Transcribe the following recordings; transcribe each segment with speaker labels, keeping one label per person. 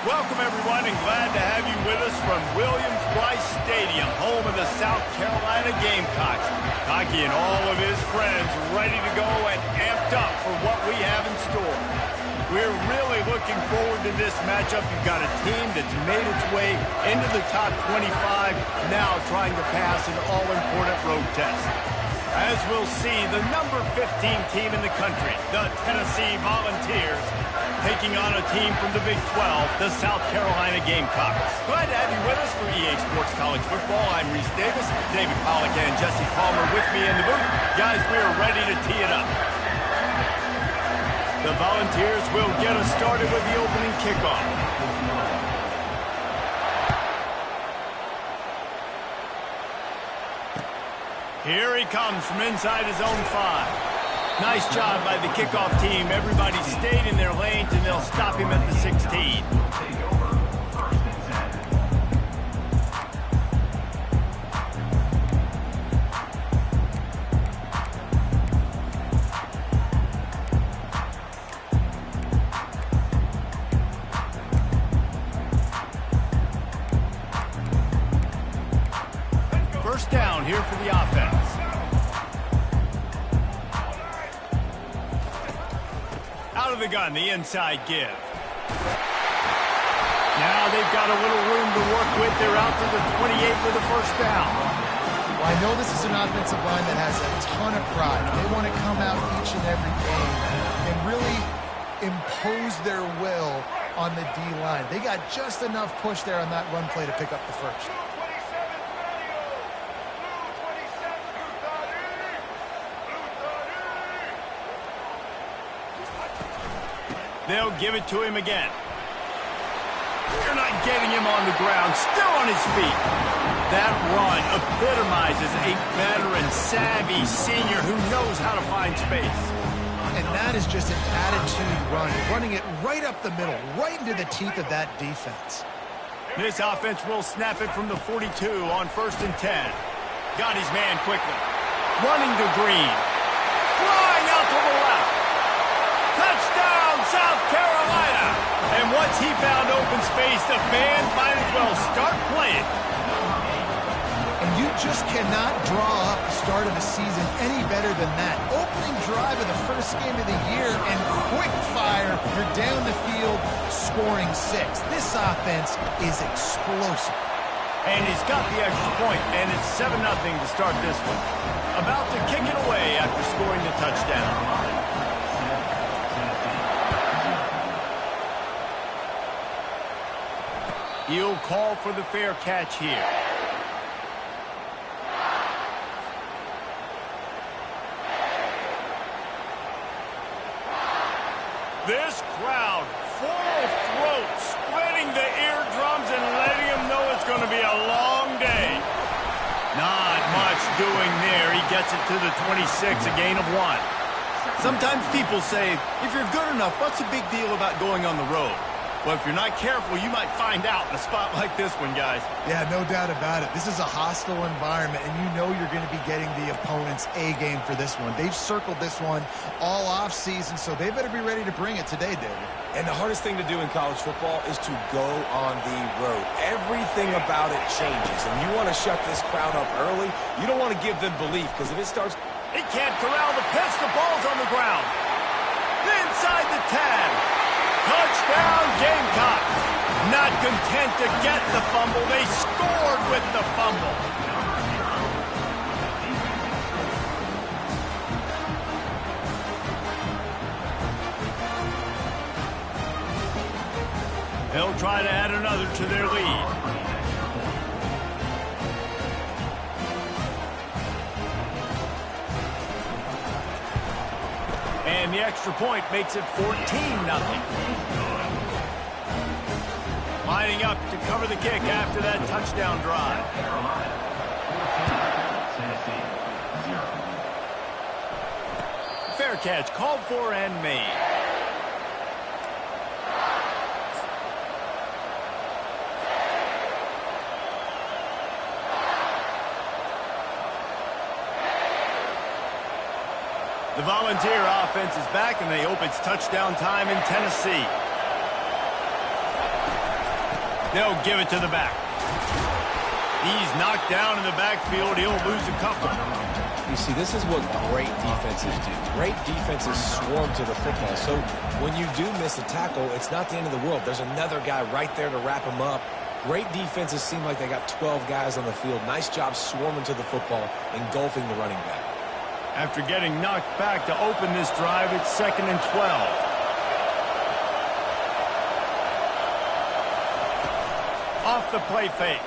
Speaker 1: Welcome, everyone, and glad to have you with us from Williams-Brice Stadium, home of the South Carolina Gamecocks. Cocky and all of his friends ready to go and amped up for what we have in store. We're really looking forward to this matchup. You've got a team that's made its way into the top 25, now trying to pass an all-important road test. As we'll see, the number 15 team in the country, the Tennessee Volunteers, taking on a team from the Big 12, the South Carolina Gamecocks. Glad to have you with us for EA Sports College Football. I'm Reese Davis, David Pollack and Jesse Palmer with me in the booth. Guys, we are ready to tee it up. The Volunteers will get us started with the opening kickoff. Here he comes from inside his own 5. Nice job by the kickoff team. Everybody stayed in their lanes, and they'll stop him at the 16. First down here for the offense. Out of the gun, the inside give. Now they've got a little room to work with. They're out to the 28 with a first down.
Speaker 2: Well, I know this is an offensive line that has a ton of pride. They want to come out each and every game and really impose their will on the D-line. They got just enough push there on that run play to pick up the first.
Speaker 1: They'll give it to him again. They're not getting him on the ground, still on his feet. That run epitomizes a veteran, savvy senior who knows how to find space.
Speaker 2: And that is just an attitude run, running it right up the middle, right into the teeth of that defense.
Speaker 1: This offense will snap it from the 42 on 1st and 10. Got his man quickly. Running to Green. Flying out to the left. Touchdown, South Carolina! And once he found open space, the fans might as well start playing.
Speaker 2: And you just cannot draw up the start of a season any better than that. Opening drive of the first game of the year and quick fire. You're down the field scoring 6. This offense is explosive.
Speaker 1: And he's got the extra point, and it's 7-0 to start this one. About to kick it away after scoring the touchdown. He'll call for the fair catch here. This crowd, full throat, splitting the eardrums and letting them know it's going to be a long day. Not much doing there. He gets it to the 26, a gain of 1. Sometimes people say, if you're good enough, what's the big deal about going on the road? Well, if you're not careful, you might find out in a spot like this one, guys.
Speaker 2: Yeah, no doubt about it. This is a hostile environment, and you know you're going to be getting the opponent's A-game for this one. They've circled this one all off-season, so they better be ready to bring it today, David.
Speaker 3: And the hardest thing to do in college football is to go on the road. Everything about it changes, and you want to shut this crowd up early. You don't want to give them belief, because if it starts...
Speaker 1: He can't corral the pitch. The ball's on the ground. Inside the 10. Touchdown, Gamecocks. Not content to get the fumble, they scored with the fumble. They'll try to add another to their lead. And the extra point makes it 14-0. Lining up to cover the kick after that touchdown drive. Fair catch called for and made. The Volunteer offense is back, and they hope it's touchdown time in Tennessee. They'll give it to the back. He's knocked down in the backfield. He'll lose a couple.
Speaker 3: You see, this is what great defenses do. Great defenses swarm to the football. So when you do miss a tackle, it's not the end of the world. There's another guy right there to wrap him up. Great defenses seem like they got 12 guys on the field. Nice job swarming to the football, engulfing the running back.
Speaker 1: After getting knocked back to open this drive, it's 2nd and 12. Off the play fake.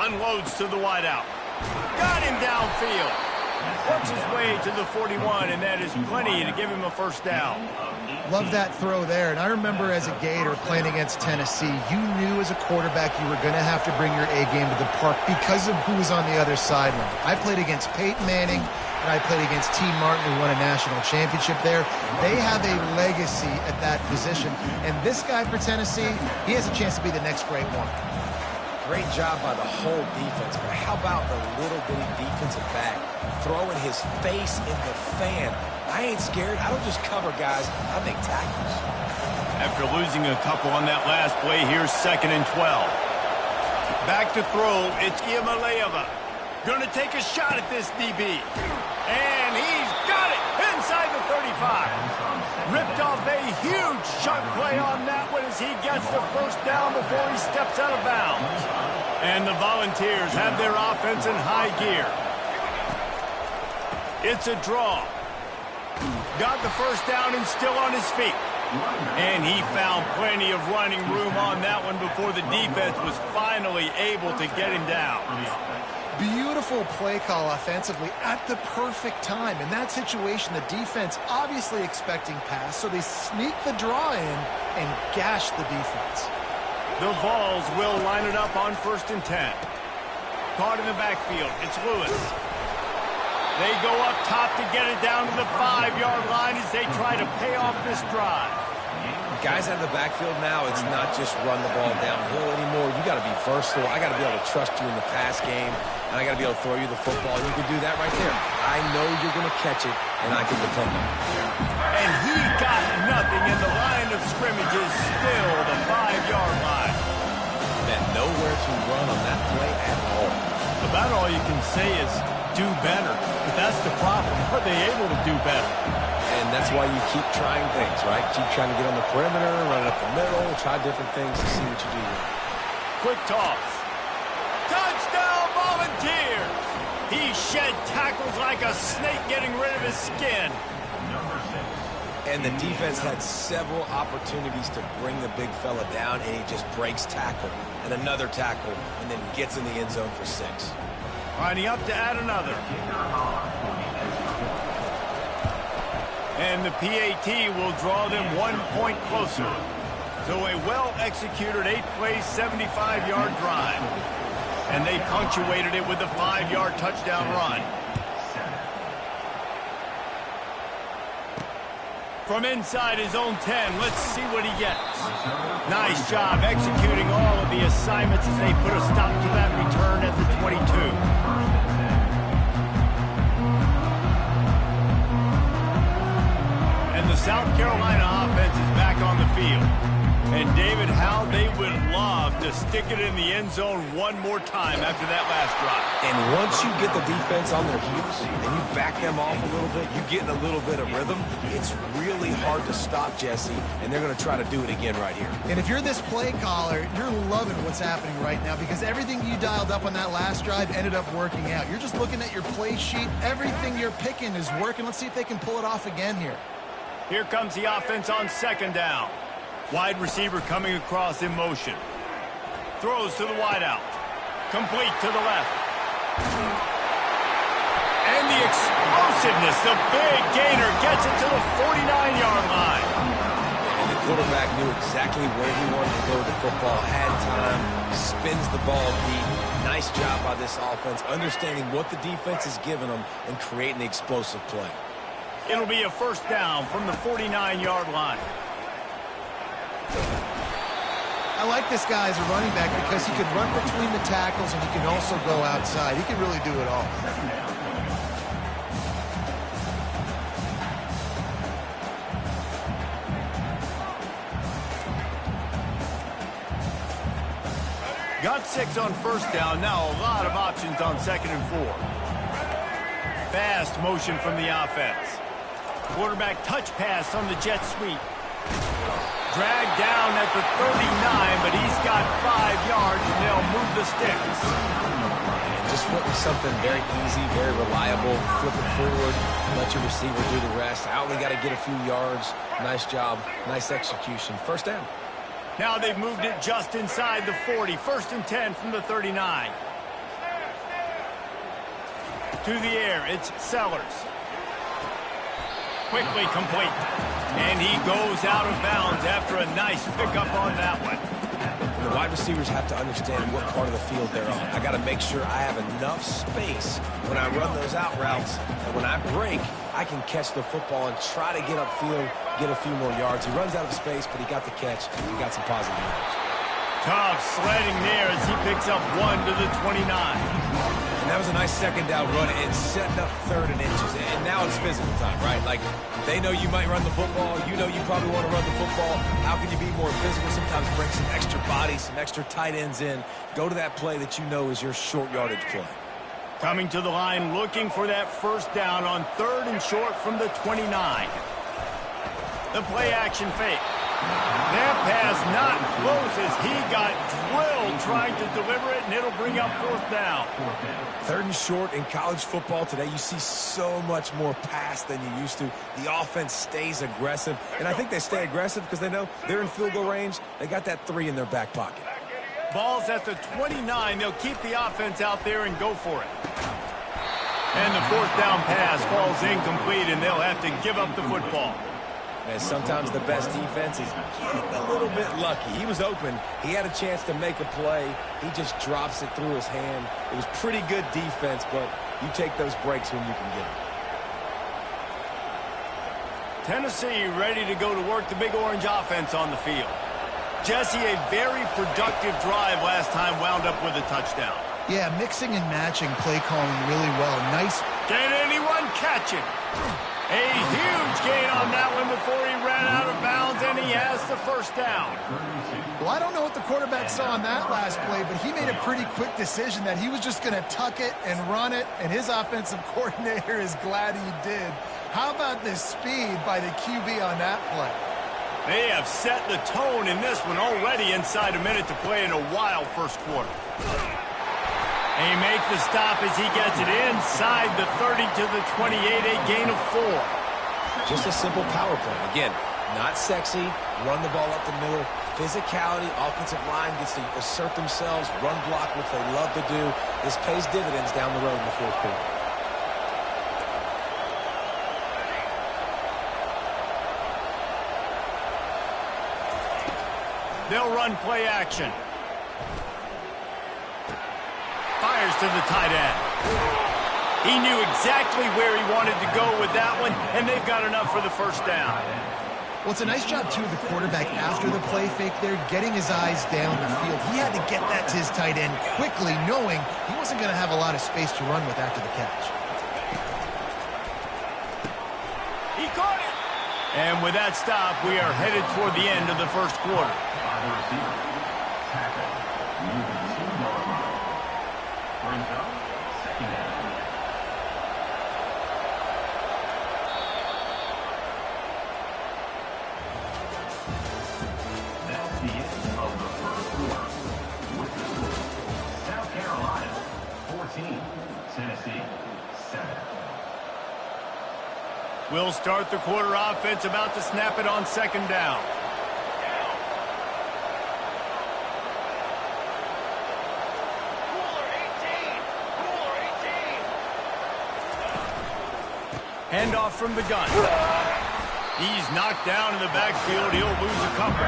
Speaker 1: Unloads to the wideout. Got him downfield. Works his way to the 41, and that is plenty to give him a first down.
Speaker 2: Love that throw there. And I remember as a Gator playing against Tennessee, you knew as a quarterback you were going to have to bring your A game to the park because of who was on the other sideline. I played against Peyton Manning, and I played against T. Martin, who won a national championship there. They have a legacy at that position. And this guy for Tennessee, he has a chance to be the next great one.
Speaker 3: Great job by the whole defense, but how about the little bitty defensive back throwing his face in the fan? I ain't scared. I don't just cover guys. I make tackles.
Speaker 1: After losing a couple on that last play, here's 2nd and 12. Back to throw. It's Iamaleava. Gonna take a shot at this DB. And he's got it inside the 35. Ripped off a huge chunk play on that one as he gets the first down before he steps out of bounds. And the Volunteers have their offense in high gear. It's a draw. Got the first down and still on his feet. And he found plenty of running room on that one before the defense was finally able to get him down.
Speaker 2: Beautiful play call offensively at the perfect time. In that situation, the defense obviously expecting pass, so they sneak the draw in and gash the defense.
Speaker 1: The Volz will line it up on 1st and 10. Caught in the backfield. It's Lewis. They go up top to get it down to the 5-yard line as they try to pay off this drive.
Speaker 3: Guys out of the backfield now, it's not just run the ball downhill anymore. You got to be versatile. I got to be able to trust you in the pass game, and I got to be able to throw you the football. You can do that right there. I know you're going to catch it, and I can depend on it.
Speaker 1: And he got nothing, and the line of scrimmage is still the 5-yard line.
Speaker 3: And nowhere to run on that play at all.
Speaker 1: About all you can say is do better. But that's the problem. Are they able to do better?
Speaker 3: And that's why you keep trying things, right? Keep trying to get on the perimeter, run it up the middle, try different things to see what you do.
Speaker 1: Quick toss. Touchdown, Volunteers! He shed tackles like a snake getting rid of his skin.
Speaker 3: And the defense had several opportunities to bring the big fella down, and he just breaks tackle and another tackle, and then gets in the end zone for 6.
Speaker 1: Lining up to add another. And the PAT will draw them 1 point closer. So a well-executed 8-play, 75-yard drive. And they punctuated it with a 5-yard touchdown run. From inside his own 10, let's see what he gets. Nice job executing all of the assignments as they put a stop to that return at the 22. The South Carolina offense is back on the field. And David, how they would love to stick it in the end zone one more time after that last drive.
Speaker 3: And once you get the defense on their heels and you back them off a little bit, you get in a little bit of rhythm, it's really hard to stop, Jesse, and they're going to try to do it again right here.
Speaker 2: And if you're this play caller, you're loving what's happening right now because everything you dialed up on that last drive ended up working out. You're just looking at your play sheet. Everything you're picking is working. Let's see if they can pull it off again here.
Speaker 1: Here comes the offense on 2nd down. Wide receiver coming across in motion. Throws to the wideout. Complete to the left. And the explosiveness, the big gainer gets it to the 49-yard line.
Speaker 3: And the quarterback knew exactly where he wanted to go with the football, had time, spins the ball deep. Nice job by this offense, understanding what the defense is giving them and creating the explosive play.
Speaker 1: It'll be a first down from the 49-yard line.
Speaker 2: I like this guy as a running back because he can run between the tackles and he can also go outside. He can really do it all.
Speaker 1: Got 6 on first down. Now a lot of options on 2nd and 4. Fast motion from the offense. Quarterback touch pass on the jet sweep. Dragged down at the 39, but he's got 5 yards, and they'll move the sticks.
Speaker 3: And just went with something very easy, very reliable. Flip it forward, let your receiver do the rest. I only got to get a few yards. Nice job, nice execution. First down.
Speaker 1: Now they've moved it just inside the 40. 1st and 10 from the 39. To the air, it's Sellers. Quickly complete. And he goes out of bounds after a nice pickup on that one.
Speaker 3: The wide receivers have to understand what part of the field they're on. I got to make sure I have enough space when I run those out routes, and when I break, I can catch the football and try to get upfield, get a few more yards. He runs out of space, but he got the catch. He got some positive yards.
Speaker 1: Tough sledding there as he picks up 1 to the 29.
Speaker 3: And that was a nice 2nd down run and setting up 3rd and inches. And now it's physical time, right? Like, they know you might run the football. You know you probably want to run the football. How can you be more physical? Sometimes bring some extra bodies, some extra tight ends in. Go to that play that you know is your short yardage play.
Speaker 1: Coming to the line, looking for that 1st down on 3rd and short from the 29. The play action fake. That pass not close as he got drilled trying to deliver it, and it'll bring up 4th down.
Speaker 3: 3rd and short in college football today, you see so much more pass than you used to. The offense stays aggressive, and I think they stay aggressive because they know they're in field goal range. They got that 3 in their back pocket.
Speaker 1: Ball's at the 29. They'll keep the offense out there and go for it. And the 4th down pass falls incomplete, and they'll have to give up the football.
Speaker 3: And sometimes the best defense is getting a little bit lucky. He was open. He had a chance to make a play. He just drops it through his hand. It was pretty good defense, but you take those breaks when you can get them.
Speaker 1: Tennessee ready to go to work the Big Orange offense on the field. Jesse, a very productive drive last time wound up with a touchdown.
Speaker 2: Yeah, mixing and matching play calling really well. Nice.
Speaker 1: Can anyone catch it? A huge gain on that one before he ran out of bounds, and he has the 1st down.
Speaker 2: Well, I don't know what the quarterback saw on that last play, but he made a pretty quick decision that he was just going to tuck it and run it, and his offensive coordinator is glad he did. How about the speed by the QB on that play?
Speaker 1: They have set the tone in this one already inside a minute to play in a wild 1st quarter. He makes the stop as he gets it inside the 30 to the 28, a gain of 4.
Speaker 3: Just a simple power play. Again, not sexy, run the ball up the middle. Physicality, offensive line gets to assert themselves, run block, which they love to do. This pays dividends down the road in the 4th quarter.
Speaker 1: They'll run play action. Fires to the tight end. He knew exactly where he wanted to go with that one, and they've got enough for the 1st down.
Speaker 2: Well, it's a nice job, too, of the quarterback after the play fake there, getting his eyes down the field. He had to get that to his tight end quickly, knowing he wasn't going to have a lot of space to run with after the catch.
Speaker 1: He caught it! And with that stop, we are headed toward the end of the 1st quarter.
Speaker 4: Tennessee, 7.
Speaker 1: We'll start the quarter offense, about to snap it on 2nd down. Handoff from the gun. He's knocked down in the backfield. He'll lose a couple.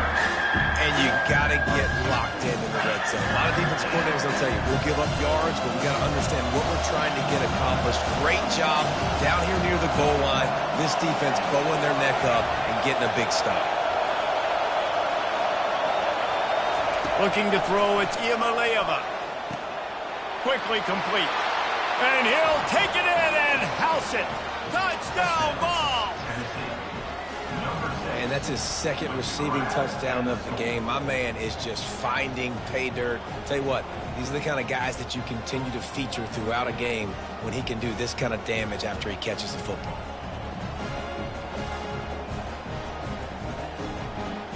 Speaker 3: And you got to get locked in the red zone. A lot of defense coordinators will tell you, we'll give up yards, but we got to understand what we're trying to get accomplished. Great job down here near the goal line. This defense bowing their neck up and getting a big stop.
Speaker 1: Looking to throw, it's Iamaleava. Quickly complete. And he'll take it in and house it. Touchdown ball!
Speaker 3: And that's his second receiving touchdown of the game. My man is just finding pay dirt. Tell you what, these are the kind of guys that you continue to feature throughout a game when he can do this kind of damage after he catches the football.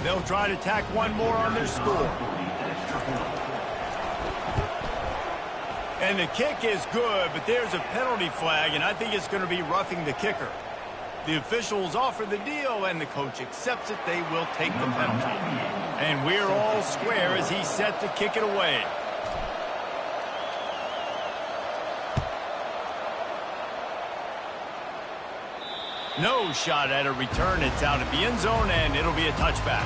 Speaker 1: They'll try to tack one more on their score. And the kick is good, but there's a penalty flag, and I think it's going to be roughing the kicker. The officials offer the deal, and the coach accepts it. They will take the penalty. And we're all square as he's set to kick it away. No shot at a return. It's out of the end zone, and it'll be a touchback.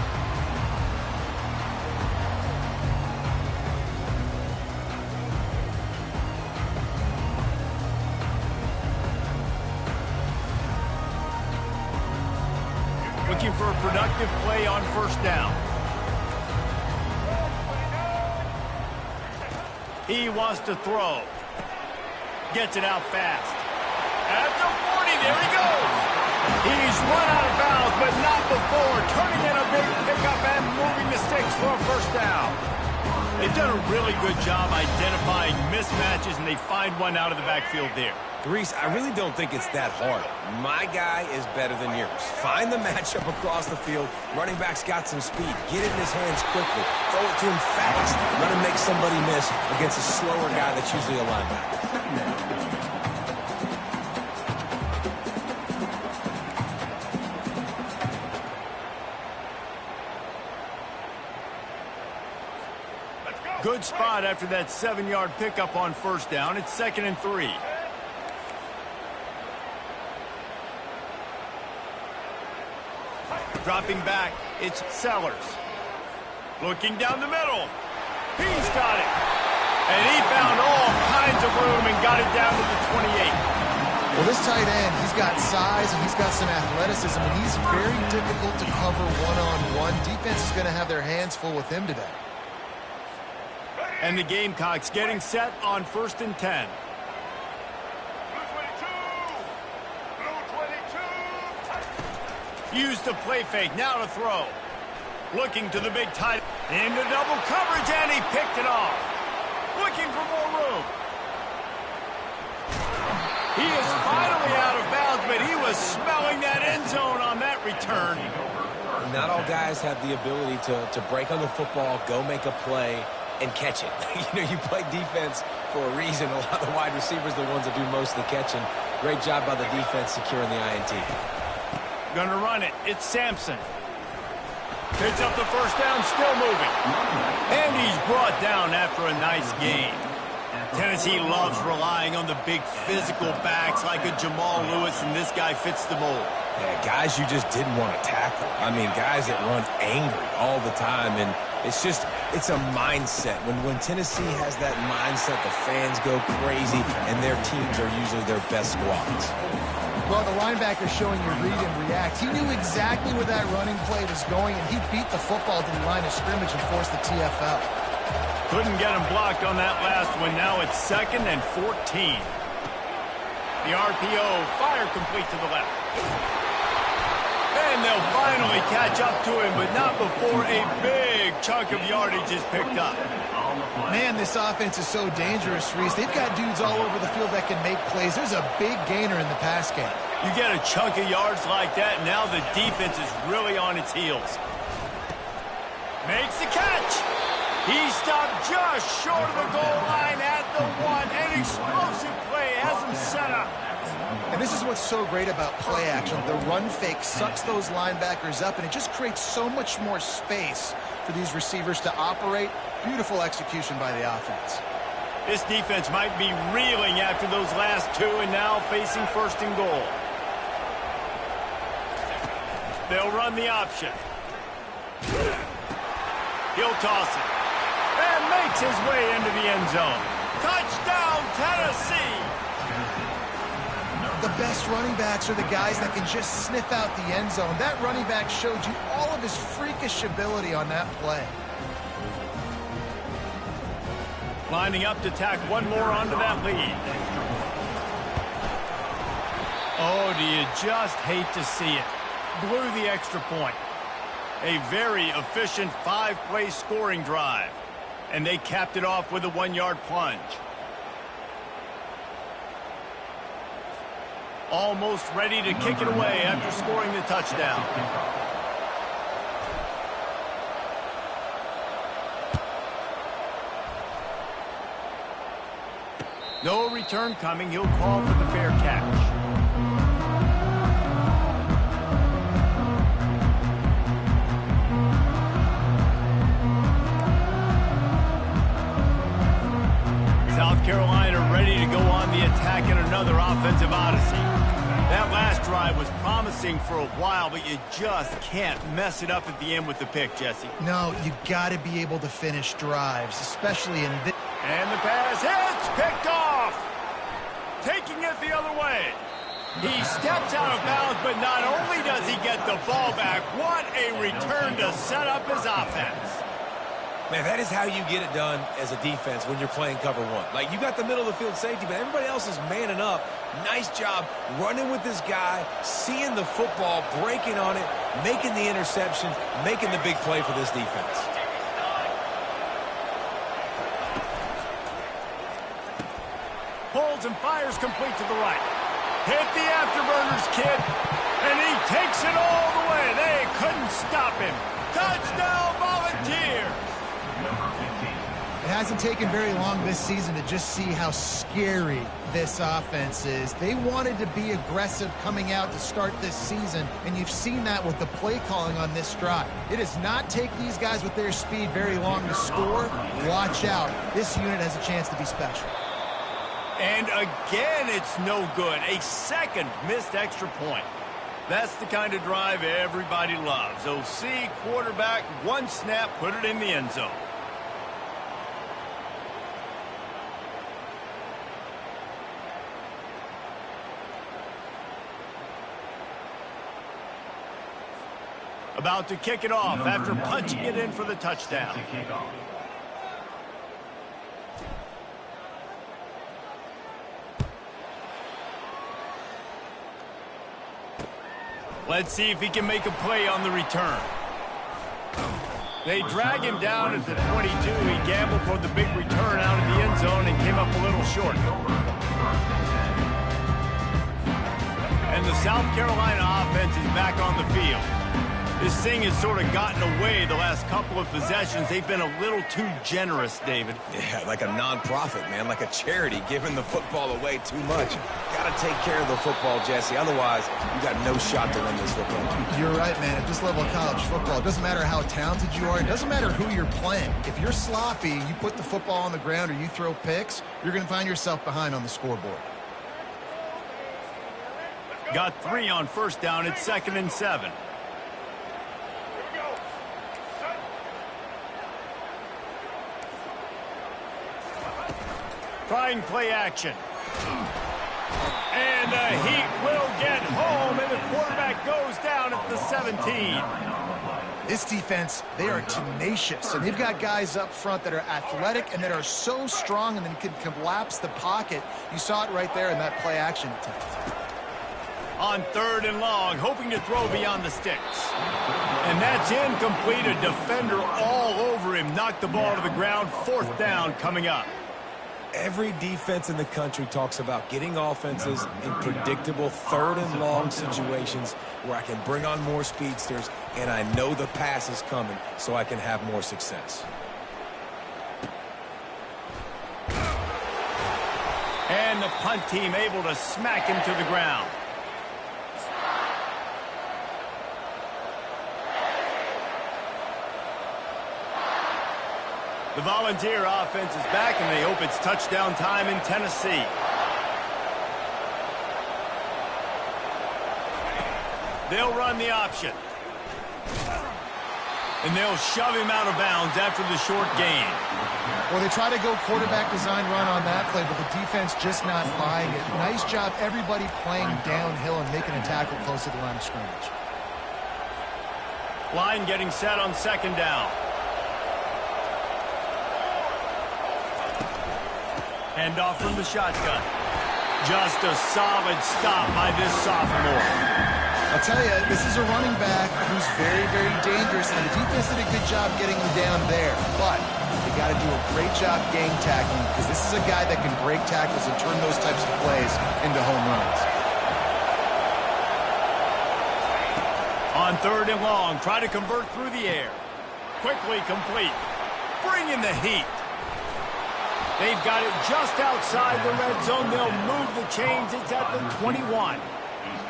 Speaker 1: Looking for a productive play on first down. He wants to throw. Gets it out fast. At the 40, there he goes. He's run out of bounds, but not before turning in a big pickup and moving the sticks for a first down. They've done a really good job identifying mismatches, and they find one out of the backfield there.
Speaker 3: Reese, I really don't think it's that hard. My guy is better than yours. Find the matchup across the field. Running back's got some speed. Get it in his hands quickly. Throw it to him fast. Let him make somebody miss against a slower guy that's usually a linebacker.
Speaker 1: Good spot after that 7-yard pickup on first down. It's 2nd and 3. Dropping back, it's Sellers. Looking down the middle. He's got it. And he found all kinds of room and got it down to the 28.
Speaker 2: Well, this tight end, he's got size and he's got some athleticism, and he's very difficult to cover one-on-one. Defense is going to have their hands full with him today.
Speaker 1: And the Gamecocks getting set on 1st and 10. Used the play fake, now to throw. Looking to the big tight end. Into double coverage, and he picked it off. Looking for more room. He is finally out of bounds, but he was smelling that end zone on that return.
Speaker 3: Not all guys have the ability to break on the football, go make a play, and catch it. You play defense for a reason. A lot of the wide receivers are the ones that do most of the catching. Great job by the defense securing the INT.
Speaker 1: Gonna run it. It's Sampson. Picks up the first down, still moving. And he's brought down after a nice gain. Tennessee loves relying on the big physical backs like a Jamal Lewis, and this guy fits the mold.
Speaker 3: Yeah, guys you just didn't want to tackle. I mean, guys that run angry all the time, and it's a mindset. When Tennessee has that mindset, the fans go crazy, and their teams are usually their best squads.
Speaker 2: Well, the linebacker showing you read and react. He knew exactly where that running play was going, and he beat the football to the line of scrimmage and forced the TFL.
Speaker 1: Couldn't get him blocked on that last one. Now it's 2nd and 14. The RPO, fire complete to the left. And they'll finally catch up to him, but not before a big chunk of yardage is picked up.
Speaker 2: Man, this offense is so dangerous, Reese. They've got dudes all over the field that can make plays. There's a big gainer in the pass game.
Speaker 1: You get a chunk of yards like that, and now the defense is really on its heels. Makes the catch. He stopped just short of the goal line at the 1. An explosive play has him set up.
Speaker 2: And this is what's so great about play action. The run fake sucks those linebackers up, and it just creates so much more space for these receivers to operate. Beautiful execution by the offense.
Speaker 1: This defense might be reeling after those last two, and now facing 1st and goal. They'll run the option. He'll toss it. And makes his way into the end zone. Touchdown, Tennessee!
Speaker 2: The best running backs are the guys that can just sniff out the end zone. That running back showed you all of his freakish ability on that play.
Speaker 1: Lining up to tack one more onto that lead. Oh, do you just hate to see it. Blew the extra point. A very efficient 5-play scoring drive. And they capped it off with a 1-yard plunge. Almost ready to kick it away after scoring the touchdown. No return coming. He'll call for the fair catch. South Carolina ready to go on the attack in another offensive odyssey. That last drive was promising for a while, but you just can't mess it up at the end with the pick, Jesse.
Speaker 2: No, you got to be able to finish drives, especially in this.
Speaker 1: And the pass hits, picked off. Taking it the other way. He steps out of bounds, but not only does he get the ball back, what a return to set up his offense.
Speaker 3: Man, that is how you get it done as a defense when you're playing cover one. Like, you got the middle of the field safety, but everybody else is manning up. Nice job running with this guy, seeing the football, breaking on it, making the interception, making the big play for this defense.
Speaker 1: Pulls and fires complete to the right. Hit the afterburners, kid. And he takes it all the way. They couldn't stop him. Touchdown, Volunteers.
Speaker 2: It hasn't taken very long this season to just see how scary this offense is. They wanted to be aggressive coming out to start this season, and you've seen that with the play calling on this drive. It does not take these guys with their speed very long to score. Watch out. This unit has a chance to be special.
Speaker 1: And again, it's no good. A second missed extra point. That's the kind of drive everybody loves. OC, quarterback, one snap, put it in the end zone. About to kick it off after punching it in for the touchdown. Let's see if he can make a play on the return. They drag him down at the 22. He gambled for the big return out of the end zone and came up a little short. And the South Carolina offense is back on the field. This thing has sort of gotten away the last couple of possessions. They've been a little too generous, David.
Speaker 3: Yeah, like a nonprofit, man, like a charity, giving the football away too much. Got to take care of the football, Jesse. Otherwise, you got no shot to win this football game.
Speaker 2: You're right, man. At this level of college football, it doesn't matter how talented you are. It doesn't matter who you're playing. If you're sloppy, you put the football on the ground or you throw picks, you're going to find yourself behind on the scoreboard.
Speaker 1: Got 3 on first down. It's 2nd and 7. Trying play action. And the Heat will get home, and the quarterback goes down at the 17.
Speaker 2: This defense, they are tenacious, and they've got guys up front that are athletic and that are so strong and then can collapse the pocket. You saw it right there in that play action attempt.
Speaker 1: On 3rd and long, hoping to throw beyond the sticks. And that's incomplete. A defender all over him. Knocked the ball to the ground. 4th down coming up.
Speaker 3: Every defense in the country talks about getting offenses in predictable 3rd and long situations where I can bring on more speedsters and I know the pass is coming so I can have more success.
Speaker 1: And the punt team able to smack him to the ground. The Volunteer offense is back, and they hope it's touchdown time in Tennessee. They'll run the option. And they'll shove him out of bounds after the short gain.
Speaker 2: Well, they try to go quarterback design run on that play, but the defense just not buying it. Nice job, everybody playing downhill and making a tackle close to the line of scrimmage.
Speaker 1: Line getting set on 2nd down. Hand off from the shotgun. Just a solid stop by this sophomore.
Speaker 2: I'll tell you, this is a running back who's very, very dangerous, and the defense did a good job getting him down there. But they got to do a great job game tackling because this is a guy that can break tackles and turn those types of plays into home runs.
Speaker 1: On 3rd and long, try to convert through the air. Quickly complete. Bring in the heat. They've got it just outside the red zone. They'll move the chains. It's at the 21.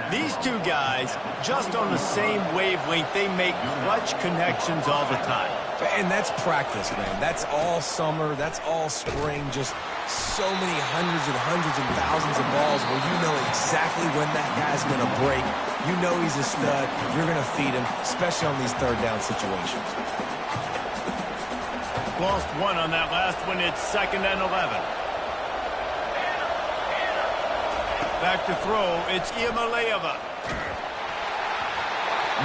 Speaker 1: These two guys, just on the same wavelength, they make clutch connections all the time.
Speaker 3: And that's practice, man. That's all summer. That's all spring. Just so many hundreds and thousands of balls where you know exactly when that guy's going to break. You know he's a stud. You're going to feed him, especially on these 3rd down situations.
Speaker 1: Lost one on that last one. It's 2nd and 11. Back to throw. It's Iamaleava.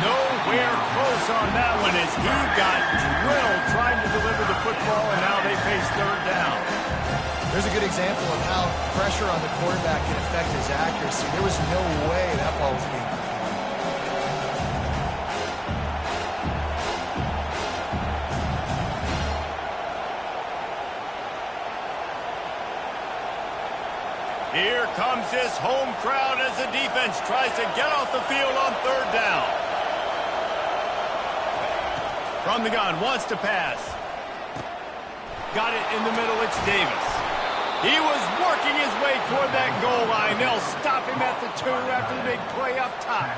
Speaker 1: Nowhere close on that one as he got drilled trying to deliver the football, and now they face 3rd down.
Speaker 2: There's a good example of how pressure on the quarterback can affect his accuracy. There was no way that ball was being completed.
Speaker 1: Here comes this home crowd as the defense tries to get off the field on 3rd down. From the gun, wants to pass. Got it in the middle, it's Davis. He was working his way toward that goal line. They'll stop him at the 2 after the big play up top.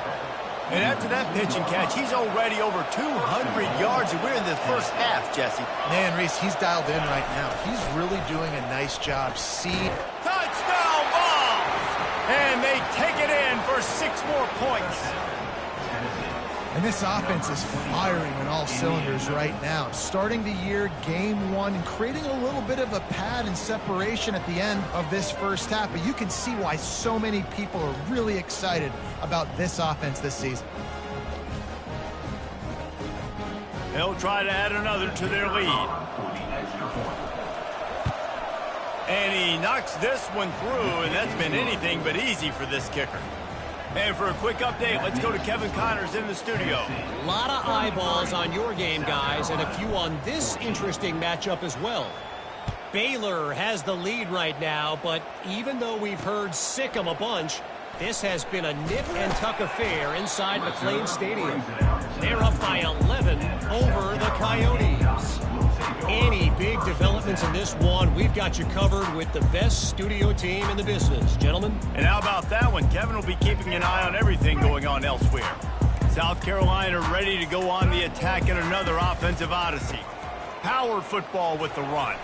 Speaker 1: And after that pitch and catch, he's already over 200 yards, and we're in the first half, Jesse.
Speaker 2: Man, Reese, he's dialed in right now. He's really doing a nice job.
Speaker 1: Touchdown, Volz! And they take it in for 6 more points.
Speaker 2: And this offense is firing on all cylinders right now. Starting the year, game 1, and creating a little bit of a pad and separation at the end of this first half. But you can see why so many people are really excited about this offense this season.
Speaker 1: They'll try to add another to their lead. And he knocks this one through, and that's been anything but easy for this kicker. And for a quick update, let's go to Kevin Connors in the studio.
Speaker 5: A lot of eyeballs on your game, guys, and a few on this interesting matchup as well. Baylor has the lead right now, but even though we've heard sick 'em a bunch, this has been a nip-and-tuck affair inside McLean Stadium. They're up by 11 over the Coyotes. Any big developments in this one, we've got you covered with the best studio team in the business, gentlemen.
Speaker 1: And how about that one? Kevin will be keeping an eye on everything going on elsewhere. South Carolina ready to go on the attack in another offensive odyssey. Power football with the run.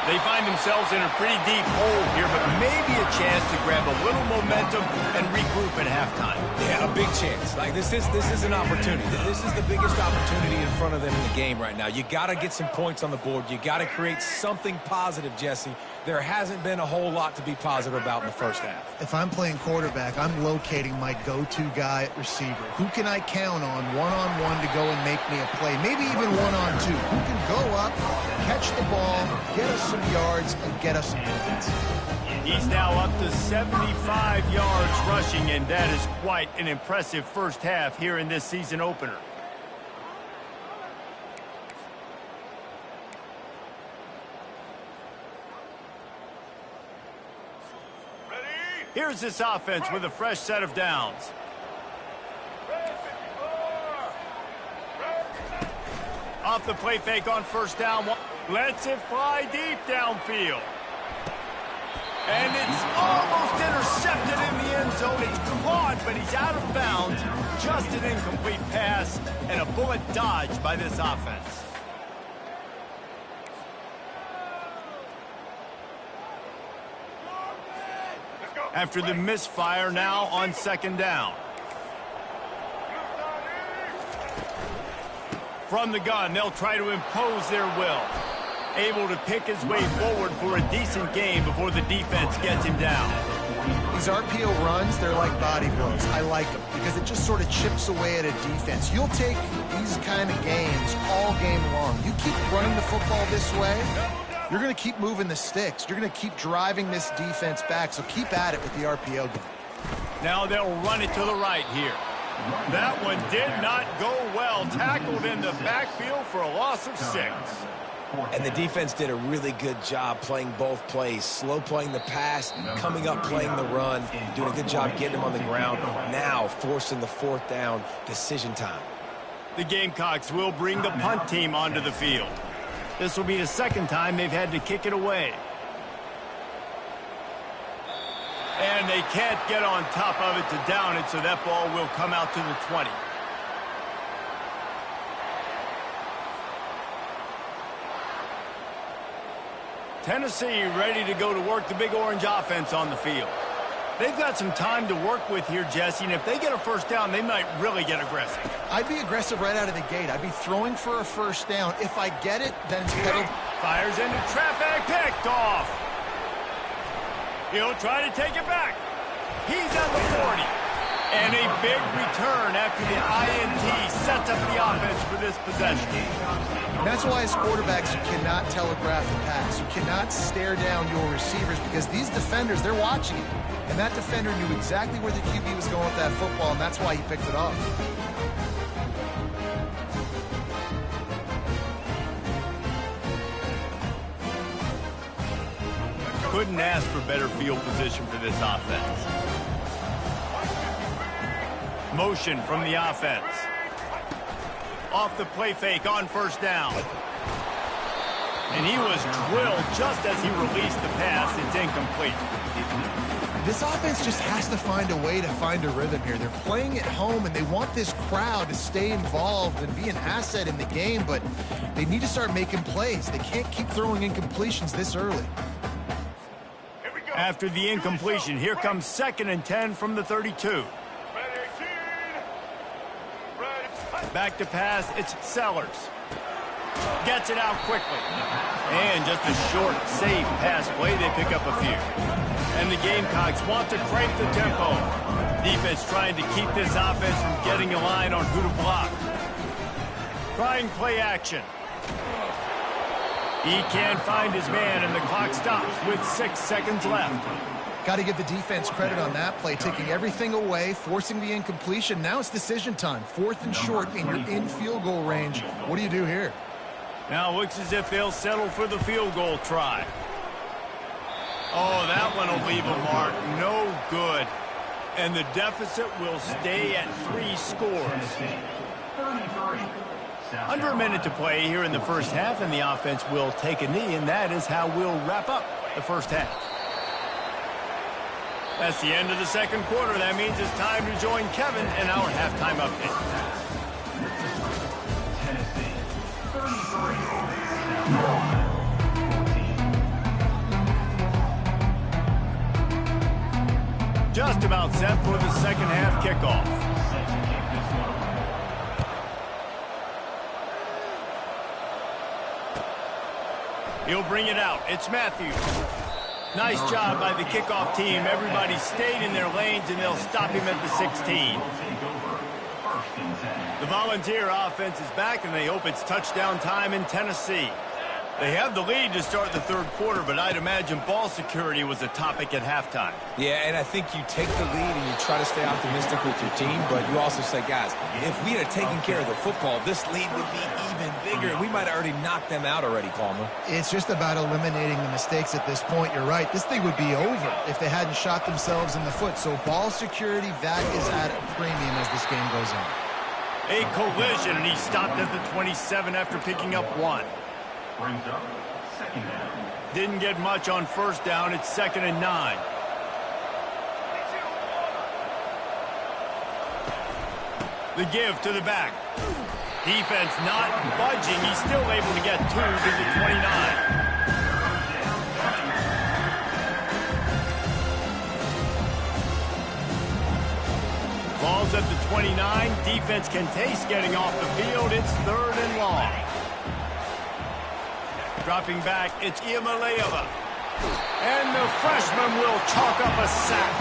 Speaker 1: They find themselves in a pretty deep hole here, but maybe a chance to grab a little momentum and regroup at halftime.
Speaker 3: Yeah, a big chance. Like this is an opportunity. This is the biggest opportunity in front of them in the game right now. You got to get some points on the board. You got to create something positive, Jesse. There hasn't been a whole lot to be positive about in the first half.
Speaker 2: If I'm playing quarterback, I'm locating my go-to guy at receiver. Who can I count on one-on-one to go and make me a play? Maybe even one-on-two. Who can go up, catch the ball, get us some yards, and get us some points.
Speaker 1: He's now up to 75 yards rushing, and that is quite an impressive first half here in this season opener. Here's this offense with a fresh set of downs. Off the play fake on first down. Lets it fly deep downfield. And it's almost intercepted in the end zone. It's caught, but he's out of bounds. Just an incomplete pass and a bullet dodged by this offense. After the misfire, now on second down. From the gun, they'll try to impose their will. Able to pick his way forward for a decent game before the defense gets him down.
Speaker 2: These RPO runs, they're like body blows. I like them because it just sort of chips away at a defense. You'll take these kind of games all game long. You keep running the football this way, you're going to keep moving the sticks. You're going to keep driving this defense back, so keep at it with the RPO game.
Speaker 1: Now they'll run it to the right here. That one did not go well. Tackled in the backfield for a loss of 6.
Speaker 3: And the defense did a really good job playing both plays. Slow playing the pass, coming up playing the run, doing a good job getting them on the ground. Now forcing the 4th down, decision time.
Speaker 1: The Gamecocks will bring the punt team onto the field. This will be the 2nd time they've had to kick it away. And they can't get on top of it to down it, so that ball will come out to the 20. Tennessee ready to go to work the Big Orange offense on the field. They've got some time to work with here, Jesse, and if they get a 1st down, they might really get aggressive.
Speaker 2: I'd be aggressive right out of the gate. I'd be throwing for a 1st down. If I get it, then it's pedaled.
Speaker 1: Fires into traffic, picked off. He'll try to take it back. He's at the 40. And a big return after the INT sets up the offense for this possession.
Speaker 2: And that's why as quarterbacks, you cannot telegraph the pass. You cannot stare down your receivers because these defenders, they're watching you. And that defender knew exactly where the QB was going with that football, and that's why he picked it off.
Speaker 1: Couldn't ask for better field position for this offense. Motion from the offense. Off the play fake on 1st down. And he was drilled just as he released the pass. It's incomplete.
Speaker 2: This offense just has to find a way to find a rhythm here. They're playing at home, and they want this crowd to stay involved and be an asset in the game, but they need to start making plays. They can't keep throwing incompletions this early.
Speaker 1: After the incompletion, here comes 2nd and 10 from the 32. Back to pass, it's Sellers. Gets it out quickly. And just a short, safe pass play, they pick up a few. And the Gamecocks want to crank the tempo. Defense trying to keep this offense from getting a line on who to block. Trying play action. He can't find his man, and the clock stops with 6 seconds left.
Speaker 2: Got to give the defense credit on that play, taking everything away, forcing the incompletion. Now it's decision time. 4th and short, and you're in field goal range. What do you do here?
Speaker 1: Now it looks as if they'll settle for the field goal try. Oh, that one will leave a mark. No good. And the deficit will stay at 3 scores. Under a minute to play here in the 1st half, and the offense will take a knee, and that is how we'll wrap up the 1st half. That's the end of the 2nd quarter. That means it's time to join Kevin in our halftime update.
Speaker 4: Tennessee 33.
Speaker 1: Just about set for the 2nd half kickoff. He'll bring it out. It's Matthews. Nice job by the kickoff team. Everybody stayed in their lanes, and they'll stop him at the 16. The Volunteer offense is back, and they hope it's touchdown time in Tennessee. They have the lead to start the 3rd quarter, but I'd imagine ball security was a topic at halftime.
Speaker 3: Yeah, and I think you take the lead and you try to stay optimistic with your team, but you also say, guys, if we had taken care of the football, this lead would be even bigger. We might have already knocked them out already, Palmer.
Speaker 2: It's just about eliminating the mistakes at this point. You're right. This thing would be over if they hadn't shot themselves in the foot. So ball security, that is at a premium as this game goes on.
Speaker 1: A collision, and he stopped at the 27 after picking up 1.
Speaker 4: Brings up 2nd down.
Speaker 1: Didn't get much on 1st down. It's 2nd and 9. The give to the back. Defense not budging. He's still able to get 2 to the 29. Ball's at the 29. Defense can taste getting off the field. It's 3rd and long. Dropping back, it's Iamaleava. And the freshman will chalk up a sack.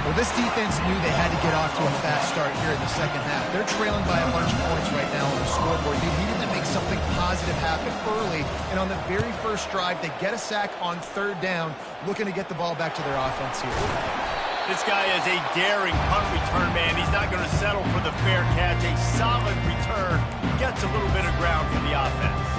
Speaker 2: Well, this defense knew they had to get off to a fast start here in the 2nd half. They're trailing by a bunch of points right now on the scoreboard. They needed to make something positive happen early. And on the very first drive, they get a sack on 3rd down, looking to get the ball back to their offense here.
Speaker 1: This guy is a daring punt return man. He's not going to settle for the fair catch. A solid return gets a little bit of ground for the offense.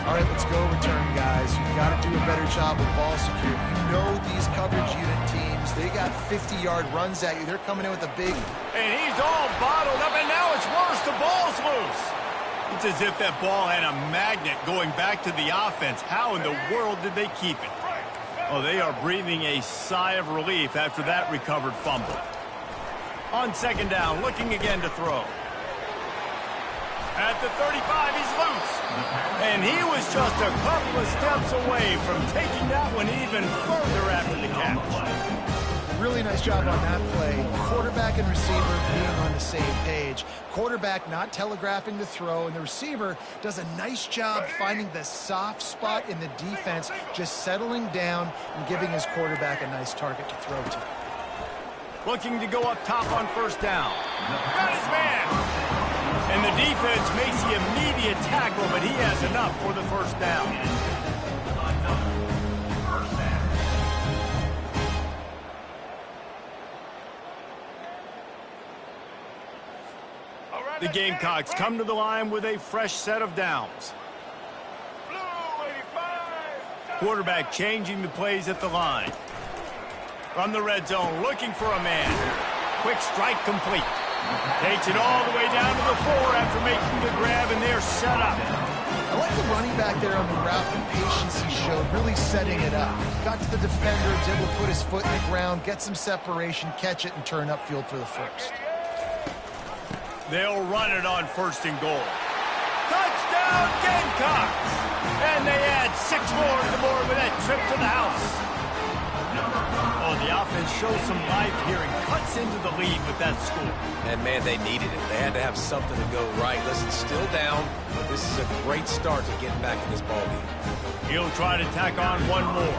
Speaker 2: All right, let's go return, guys. You've got to do a better job with ball security. You know these coverage unit teams, they got 50-yard runs at you. They're coming in with a big...
Speaker 1: And he's all bottled up, and now it's worse. The ball's loose. It's as if that ball had a magnet going back to the offense. How in the world did they keep it? Oh, they are breathing a sigh of relief after that recovered fumble. On second down, looking again to throw. At the 35, he's loose. And he was just a couple of steps away from taking that one even further after the catch.
Speaker 2: Really nice job on that play. Quarterback and receiver being on the same page. Quarterback not telegraphing the throw, and the receiver does a nice job finding the soft spot in the defense, just settling down and giving his quarterback a nice target to throw to.
Speaker 1: Looking to go up top on first down. Got his man. And the defense makes the immediate tackle, but he has enough for the first down. The Gamecocks come to the line with a fresh set of downs. Quarterback changing the plays at the line. From the red zone, looking for a man. Quick strike complete. Takes it all the way down to the 4 after making the grab, and they're set up.
Speaker 2: I like the running back there on the route, the patience he showed, really setting it up. Got to the defender, was able to put his foot in the ground, get some separation, catch it, and turn upfield for the first.
Speaker 1: They'll run it on first and goal. Touchdown, Gamecocks! And they add 6 more to the board with that trip to the house. Oh, the offense shows some life here and cuts into the lead with that score.
Speaker 3: And, man, they needed it. They had to have something to go right. Listen, still down, but this is a great start to getting back in this ballgame.
Speaker 1: He'll try to tack on one more.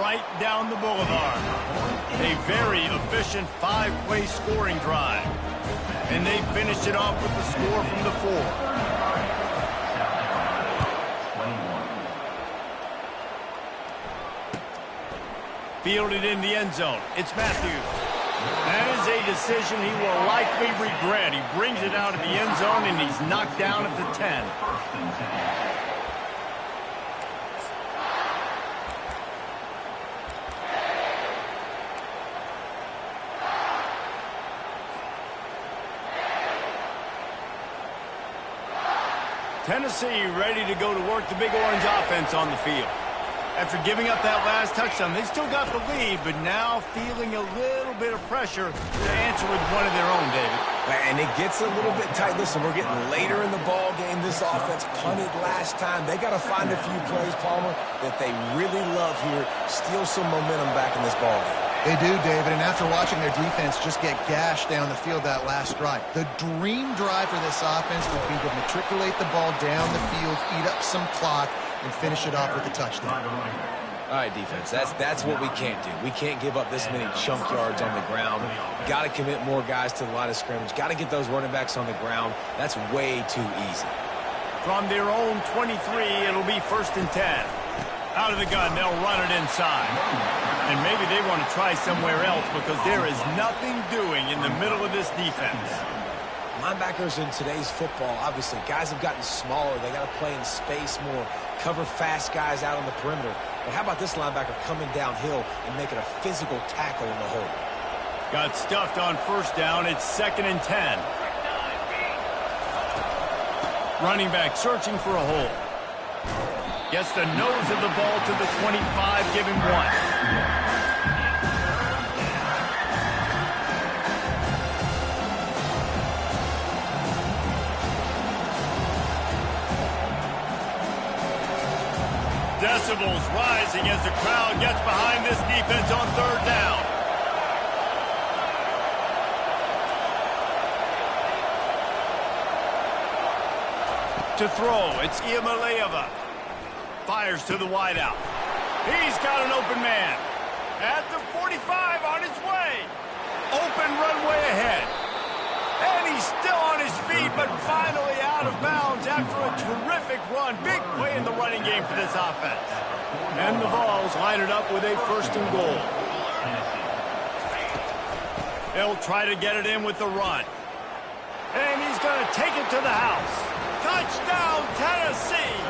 Speaker 1: Right down the boulevard. A very efficient 5-play scoring drive. And they finished it off with the score from the 4. Fielded in the end zone. It's Matthews. That is a decision he will likely regret. He brings it out of the end zone, and he's knocked down at the 10. Tennessee ready to go to work the Big Orange offense on the field. After giving up that last touchdown, they still got the lead, but now feeling a little bit of pressure to answer with one of their own, David.
Speaker 3: And it gets a little bit tight. Listen, we're getting later in the ball game. This offense punted last time. They got to find a few plays, Palmer, that they really love here. Steal some momentum back in this ball game.
Speaker 2: They do, David, and after watching their defense just get gashed down the field that last drive, the dream drive for this offense would be to matriculate the ball down the field, eat up some clock, and finish it off with a touchdown.
Speaker 3: All right, defense, that's what we can't do. We can't give up this many chunk yards on the ground. Got to commit more guys to the line of scrimmage. Got to get those running backs on the ground. That's way too easy.
Speaker 1: From their own 23, it'll be first and 10. Out of the gun, they'll run it inside. And maybe they want to try somewhere else because there is nothing doing in the middle of this defense.
Speaker 3: Linebackers in today's football, obviously, guys have gotten smaller. They got to play in space more, cover fast guys out on the perimeter. But how about this linebacker coming downhill and making a physical tackle in the hole?
Speaker 1: Got stuffed on first down. It's second and 10. Running back searching for a hole. Gets the nose of the ball to the 25, give him 1. Decibels rising as the crowd gets behind this defense on third down. To throw, it's Iamaleava. Fires to the wideout. He's got an open man. At the 45 on his way. Open runway ahead. And he's still on his feet, but finally out of bounds after a terrific run. Big play in the running game for this offense. And the Volz line it up with a 1st and goal. He'll try to get it in with the run. And he's going to take it to the house. Touchdown, Tennessee!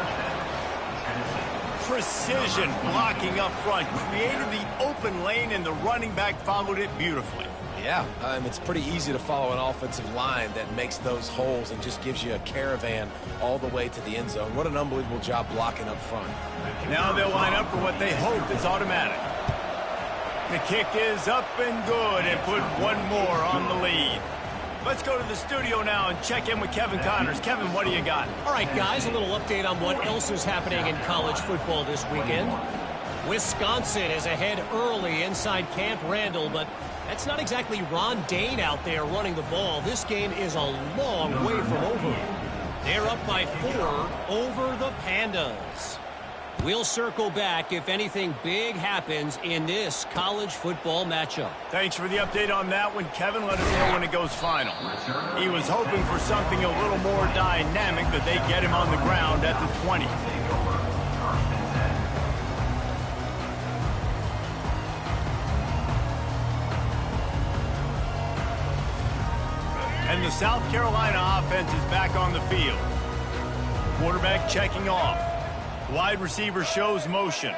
Speaker 1: Precision blocking up front. Created the open lane, and the running back followed it beautifully.
Speaker 3: Yeah, it's pretty easy to follow an offensive line that makes those holes and just gives you a caravan all the way to the end zone. What an unbelievable job blocking up front.
Speaker 1: Now they'll line up for what they hope is automatic. The kick is up and good, and put one more on the lead. Let's go to the studio now and check in with Kevin Connors. Kevin, what do you got?
Speaker 5: All right, guys, a little update on what else is happening in college football this weekend. Wisconsin is ahead early inside Camp Randall, but that's not exactly Ron Dane out there running the ball. This game is a long way from over. They're up by 4 over the Pandas. We'll circle back if anything big happens in this college football matchup.
Speaker 1: Thanks for the update on that one, Kevin. Let us know when it goes final. He was hoping for something a little more dynamic, but they get him on the ground at the 20. And the South Carolina offense is back on the field. Quarterback checking off. Wide receiver shows motion.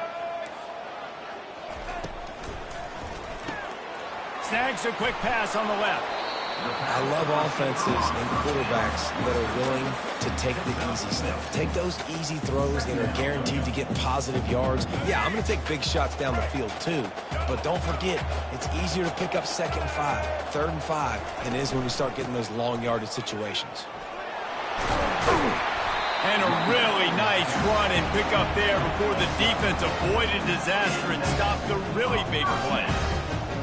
Speaker 1: Snags a quick pass on the left.
Speaker 3: I love offenses and quarterbacks that are willing to take the easy stuff. Take those easy throws that are guaranteed to get positive yards. Yeah, I'm going to take big shots down the field too. But don't forget, it's easier to pick up 2nd and 5, 3rd and 5 than it is when we start getting those long yardage situations.
Speaker 1: And a really nice run and pick up there before the defense avoided disaster and stopped the really big play.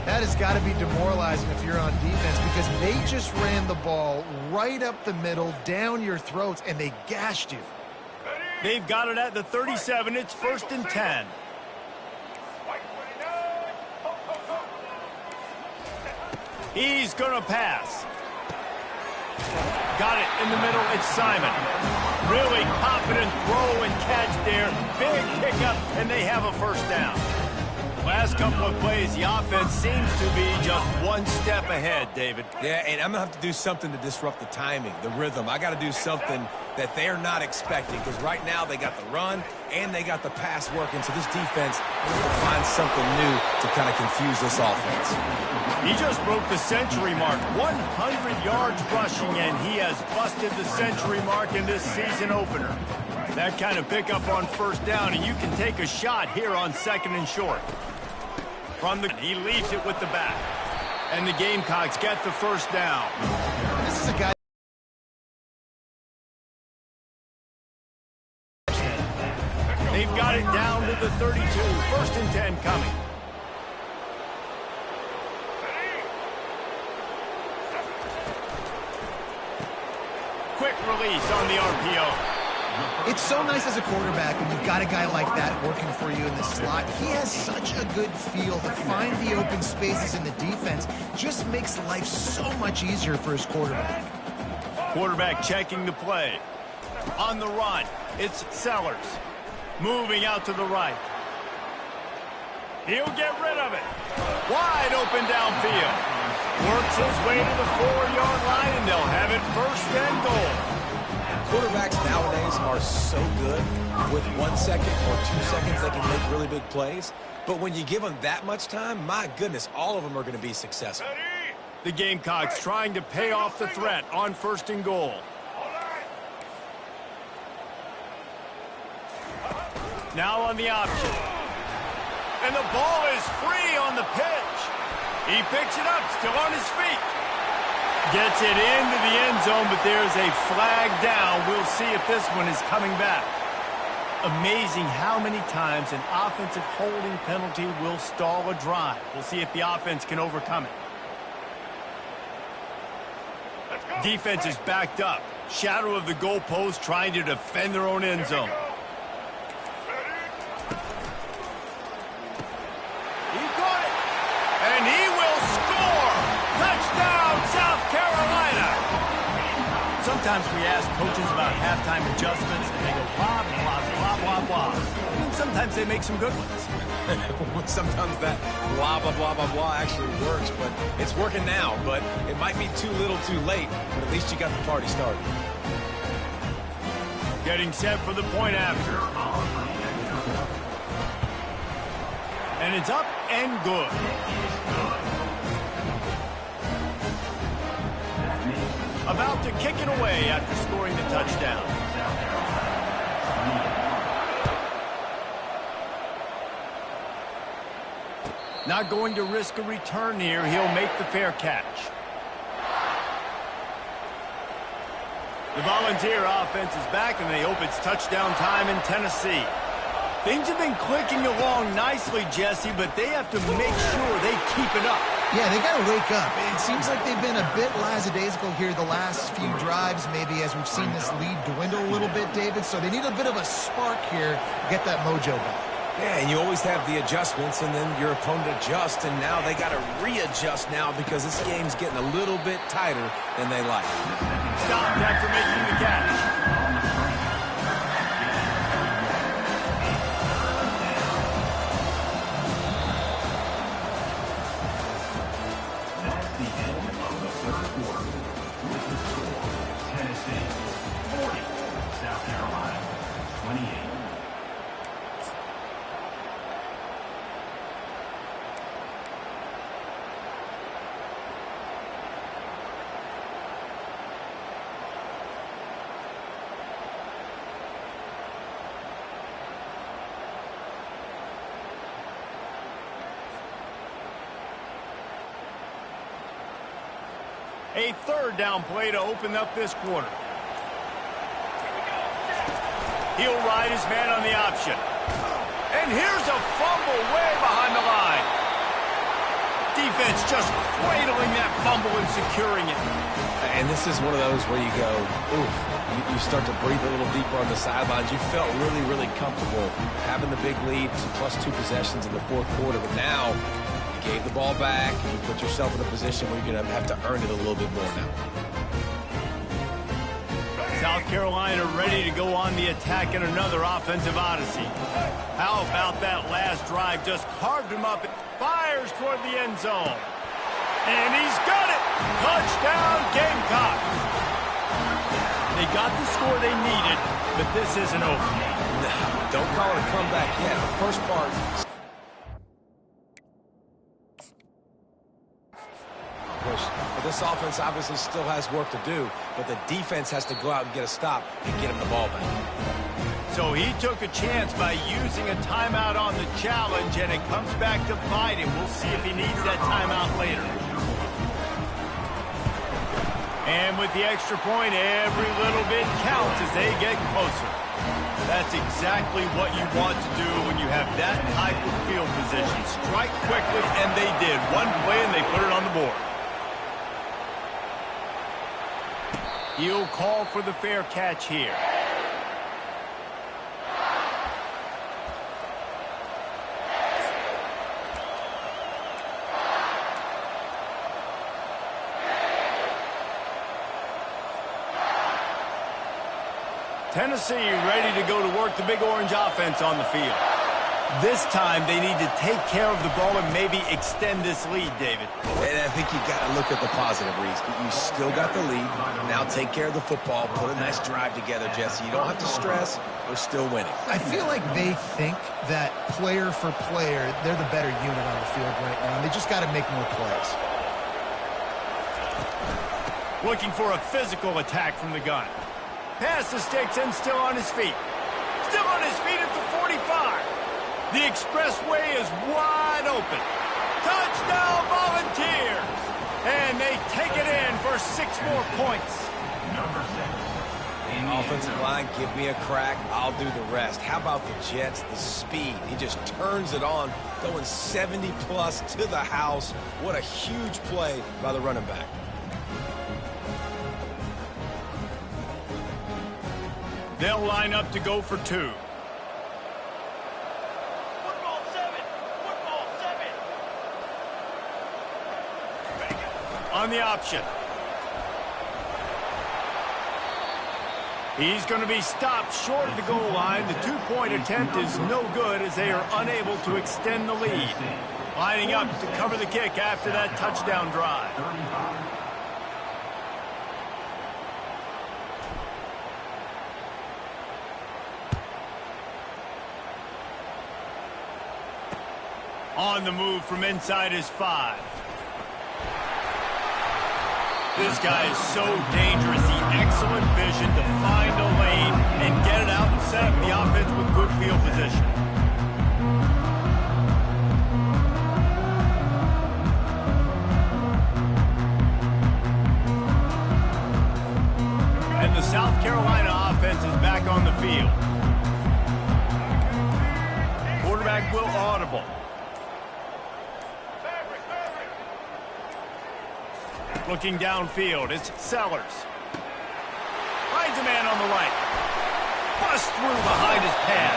Speaker 2: That has got to be demoralizing if you're on defense, because they just ran the ball right up the middle, down your throats, and they gashed you.
Speaker 1: They've got it at the 37. It's 1st and 10. He's going to pass. Got it in the middle. It's Simon. Really confident throw and catch there. Big pickup, and they have a 1st down. Last couple of plays, the offense seems to be just one step ahead, David.
Speaker 3: Yeah, and I'm going to have to do something to disrupt the timing, the rhythm. I got to do something that they're not expecting, because right now they got the run and they got the pass working, so this defense will find something new to kind of confuse this offense.
Speaker 1: He just broke the century mark, 100 yards rushing, and he has busted the century mark in this season opener. That kind of pickup on 1st down, and you can take a shot here on 2nd and short. He leaves it with the back. And the Gamecocks get the 1st down.
Speaker 2: This is a guy.
Speaker 1: They've got it down to the 32. 1st and 10 coming. Quick release on the RPO.
Speaker 2: It's so nice as a quarterback when you've got a guy like that working for you in the slot. He has such a good feel to find the open spaces in the defense. Just makes life so much easier for his quarterback.
Speaker 1: Quarterback checking the play. On the run, it's Sellers. Moving out to the right. He'll get rid of it. Wide open downfield. Works his way to the 4-yard line, and they'll have it 1st and goal.
Speaker 3: Quarterbacks nowadays are so good. With 1 second or 2 seconds, they can make really big plays. But when you give them that much time, my goodness, all of them are going to be successful.
Speaker 1: The Gamecocks trying to pay off the threat on 1st and goal. Now on the option. And the ball is free on the pitch. He picks it up, still on his feet. Gets it into the end zone, but there's a flag down. We'll see if this one is coming back. Amazing how many times an offensive holding penalty will stall a drive. We'll see if the offense can overcome it. Defense is backed up. Shadow of the goalpost trying to defend their own end zone. He caught it. And he will score. Touchdown, South Carolina. Sometimes we ask coaches about halftime adjustments, and they go blah, blah, blah, blah, blah. And sometimes they make some good ones.
Speaker 3: Sometimes that blah, blah, blah, blah, blah actually works, but it's working now. But it might be too little too late, but at least you got the party started.
Speaker 1: Getting set for the point after. And it's up and good. About to kick it away after scoring the touchdown. Not going to risk a return here. He'll make the fair catch. The Volunteer offense is back, and they hope it's touchdown time in Tennessee. Things have been clicking along nicely, Jesse, but they have to make sure they keep it up.
Speaker 2: Yeah, they got to wake up. It seems like they've been a bit lackadaisical here the last few drives, maybe, as we've seen this lead dwindle a little bit, David. So they need a bit of a spark here to get that mojo back.
Speaker 3: Yeah, and you always have the adjustments, and then your opponent adjusts, and now they got to readjust now because this game's getting a little bit tighter than they like.
Speaker 1: Stopped after making the catch.
Speaker 4: That's the end of the first quarter. With the score, Tennessee 40, South Carolina 28.
Speaker 1: A third down play to open up this quarter. He'll ride his man on the option. And here's a fumble way behind the line. Defense just cradling that fumble and securing it.
Speaker 3: And this is one of those where you go, oof, you start to breathe a little deeper on the sidelines. You felt really, really comfortable having the big lead, plus 2 possessions in the fourth quarter, but now gave the ball back, and you put yourself in a position where you're going to have to earn it a little bit more now.
Speaker 1: South Carolina ready to go on the attack in another offensive odyssey. How about that last drive? Just carved him up. Fires toward the end zone. And he's got it! Touchdown, Gamecocks! They got the score they needed, but this isn't over.
Speaker 3: No, don't call it a comeback yet. The first part... But this offense obviously still has work to do, but the defense has to go out and get a stop and get him the ball back.
Speaker 1: So he took a chance by using a timeout on the challenge, and it comes back to bite him. We'll see if he needs that timeout later. And with the extra point, every little bit counts as they get closer. That's exactly what you want to do when you have that type of field position. Strike quickly, and they did. One play, and they put it on the board. He'll call for the fair catch here. Tennessee ready to go to work the Big Orange offense on the field. This time they need to take care of the ball and maybe extend this lead, David.
Speaker 3: And I think you got to look at the positive, Reese. You still got the lead. Now take care of the football. Put a nice drive together, Jesse. You don't have to stress. We're still winning.
Speaker 2: I feel like they think that player for player, they're the better unit on the field right now, and they just got to make more plays.
Speaker 1: Looking for a physical attack from the gun. Pass the sticks and still on his feet. Still on his feet at the 45. The expressway is wide open. Touchdown, Volunteers! And they take it in for 6 more points.
Speaker 4: Number 6.
Speaker 3: Offensive line, give me a crack. I'll do the rest. How about the Jets, the speed? He just turns it on, going 70-plus to the house. What a huge play by the running back.
Speaker 1: They'll line up to go for 2. On the option. He's going to be stopped short of the goal line. The two-point attempt is no good as they are unable to extend the lead. Lining up to cover the kick after that touchdown drive. On the move from inside his 5. This guy is so dangerous. The excellent vision to find a lane and get it out and set up the offense with good field position. And the South Carolina offense is back on the field. Quarterback will audible. Looking downfield, it's Sellers. Finds a man on the right. Bust through behind his pad.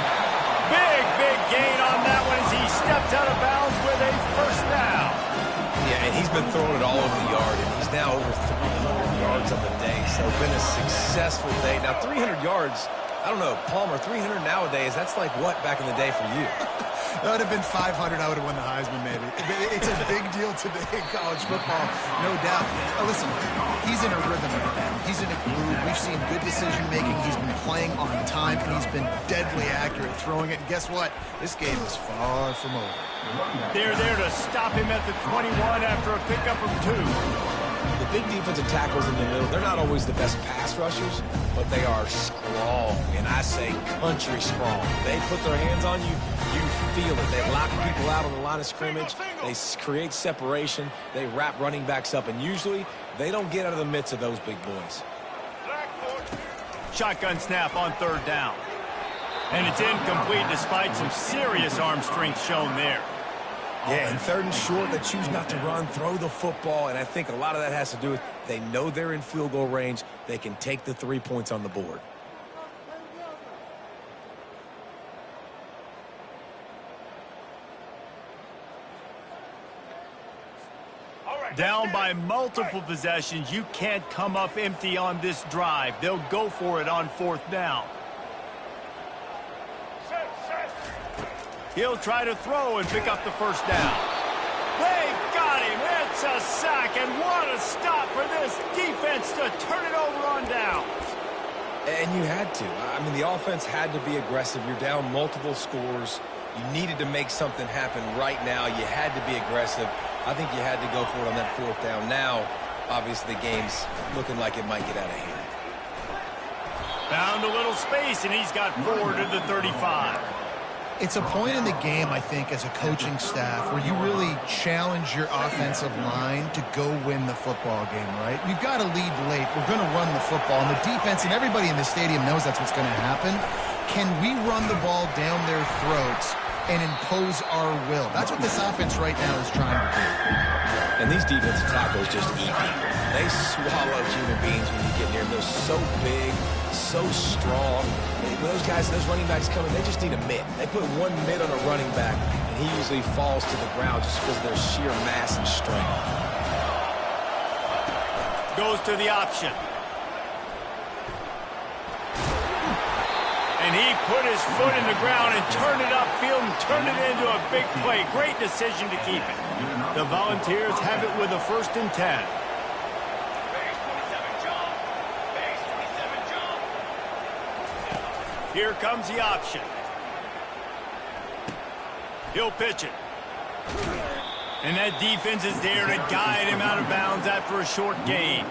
Speaker 1: Big gain on that one as he steps out of bounds with a first down.
Speaker 3: Yeah, and he's been throwing it all over the yard, and he's now over 300 yards on the day. So it's been a successful day. Now, 300 yards, I don't know, Palmer, 300 nowadays, that's like what back in the day for you?
Speaker 2: That would have been 500. I would have won the Heisman, maybe. It's a big deal today in college football, no doubt. Now, listen, he's in a rhythm right now. He's in a groove. We've seen good decision-making. He's been playing on time, and he's been deadly accurate throwing it. And guess what? This game is far from over.
Speaker 1: They're there to stop him at the 21 after a pickup of 2.
Speaker 3: The big defensive tackles in the middle, they're not always the best pass rushers, but they are strong, and I say country strong. They put their hands on you, you feel it. They lock people out on the line of scrimmage. They create separation. They wrap running backs up, and usually they don't get out of the midst of those big boys.
Speaker 1: Shotgun snap on 3rd down. And it's incomplete despite some serious arm strength shown there.
Speaker 3: Yeah, and 3rd and short, they choose not to run, throw the football, and I think a lot of that has to do with they know they're in field goal range. They can take the 3 points on the board.
Speaker 1: Down by multiple possessions, you can't come up empty on this drive. They'll go for it on 4th down. He'll try to throw and pick up the first down. They got him. It's a sack, and what a stop for this defense to turn it over on downs.
Speaker 3: And you had to. I mean, the offense had to be aggressive. You're down multiple scores. You needed to make something happen right now. You had to be aggressive. I think you had to go for it on that 4th down. Now, obviously, the game's looking like it might get out of hand.
Speaker 1: Found a little space, and he's got forward to the 35.
Speaker 2: It's a point in the game, I think, as a coaching staff where you really challenge your offensive line to go win the football game, right? We've got to lead late. We're going to run the football. And the defense and everybody in the stadium knows that's what's going to happen. Can we run the ball down their throats and impose our will? That's what this offense right now is trying to do.
Speaker 3: And these defensive tackles just eat people. They swallow human beings when you get near them. They're so big, so strong. Those guys, those running backs coming, they just need a mitt. They put one mitt on a running back, and he usually falls to the ground just because of their sheer mass and strength.
Speaker 1: Goes to the option. And he put his foot in the ground and turned it upfield and turned it into a big play. Great decision to keep it. The Volunteers have it with a 1st and 10. Here comes the option. He'll pitch it. And that defense is there to guide him out of bounds after a short gain.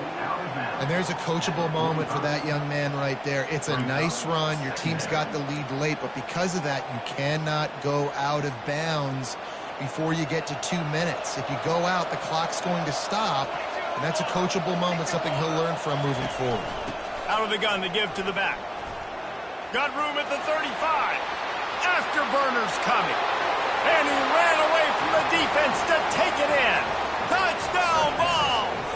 Speaker 2: And there's a coachable moment for that young man right there. It's a nice run. Your team's got the lead late, but because of that, you cannot go out of bounds before you get to 2 minutes. If you go out, the clock's going to stop, and that's a coachable moment, something he'll learn from moving forward.
Speaker 1: Out of the gun to give to the back. Got room at the 35. Afterburner's coming. And he ran away from the defense to take it in. Touchdown, Volz!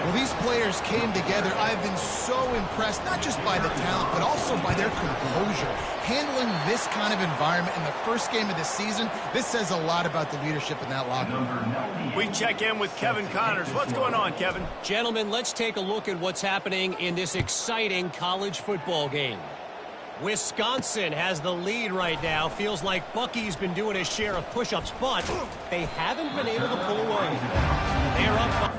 Speaker 2: Well, these players players came together. I've been so impressed, not just by the talent, but also by their composure. Handling this kind of environment in the first game of the season, this says a lot about the leadership in that locker room.
Speaker 1: We check in with Kevin Connors. What's going on, Kevin?
Speaker 5: Gentlemen, let's take a look at what's happening in this exciting college football game. Wisconsin has the lead right now. Feels like Bucky's been doing his share of push-ups, but they haven't been able to pull away. They're up.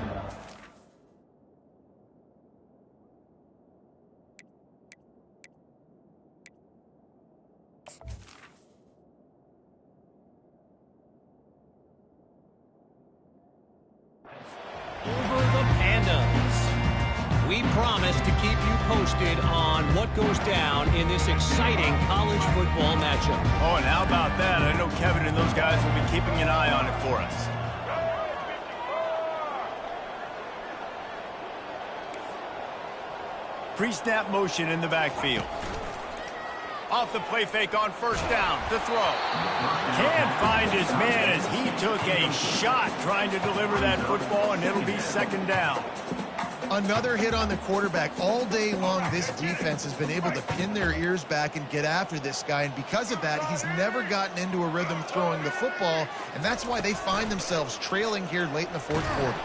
Speaker 5: Over the Pandas. We promise to keep you posted on what goes down in this exciting college football matchup.
Speaker 1: Oh, and how about that? I know Kevin and those guys will be keeping an eye on it for us. Pre-snap motion in the backfield. Off the play fake on first down. To throw. Can't find his man as he took a shot trying to deliver that football, and it'll be second down.
Speaker 2: Another hit on the quarterback. All day long, this defense has been able to pin their ears back and get after this guy, and because of that, he's never gotten into a rhythm throwing the football, and that's why they find themselves trailing here late in the fourth quarter.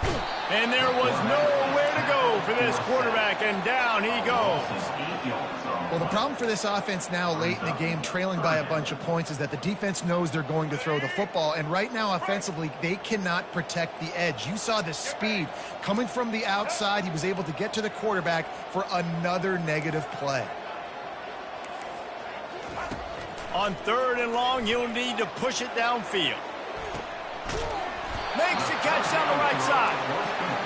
Speaker 1: And there was nowhere to go for this quarterback, and down he goes.
Speaker 2: Well, the problem for this offense now late in the game, trailing by a bunch of points, is that the defense knows they're going to throw the football, and right now offensively, they cannot protect the edge. You saw the speed coming from the outside. He was able to get to the quarterback for another negative play.
Speaker 1: On third and long, you'll need to push it downfield. Makes the catch down the right side.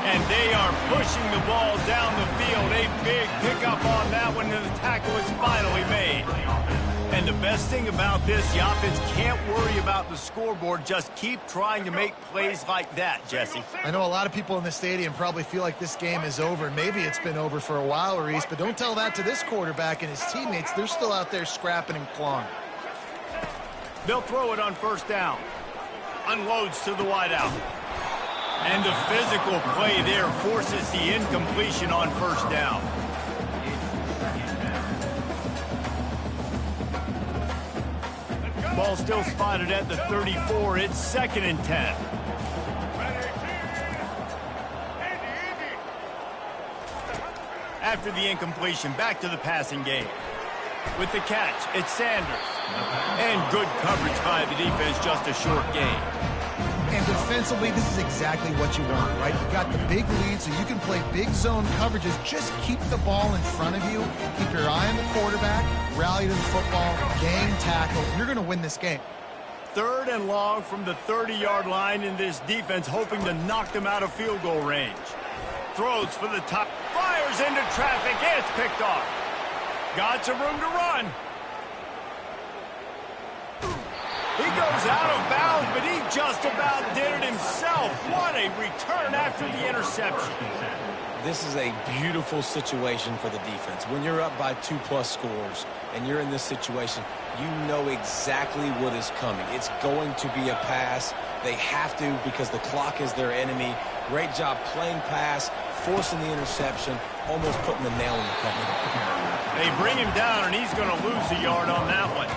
Speaker 1: And they are pushing the ball down the field. A big pickup on that one, and the tackle is finally made. And the best thing about this, the offense can't worry about the scoreboard. Just keep trying to make plays like that, Jesse.
Speaker 2: I know a lot of people in the stadium probably feel like this game is over. Maybe it's been over for a while, Reese, but don't tell that to this quarterback and his teammates. They're still out there scrapping and clawing.
Speaker 1: They'll throw it on first down. Unloads to the wideout. And the physical play there forces the incompletion on first down. Ball still spotted at the 34. It's 2nd and 10. After the incompletion, back to the passing game. With the catch, it's Sanders. And good coverage by the defense, just a short gain.
Speaker 2: And defensively, this is exactly what you want, right? You've got the big lead, so you can play big zone coverages. Just keep the ball in front of you. Keep your eye on the quarterback. Rally to the football. Game tackle. You're going to win this game.
Speaker 1: Third and long from the 30-yard line, in this defense hoping to knock them out of field goal range. Throws for the top. Fires into traffic. It's picked off. Got some room to run. He goes out of bounds, but he just about did it himself. What a return after the interception.
Speaker 3: This is a beautiful situation for the defense. When you're up by 2+ scores and you're in this situation, you know exactly what is coming. It's going to be a pass. They have to because the clock is their enemy. Great job playing pass, forcing the interception, almost putting the nail in the coffin.
Speaker 1: They bring him down, and he's going to lose a yard on that one.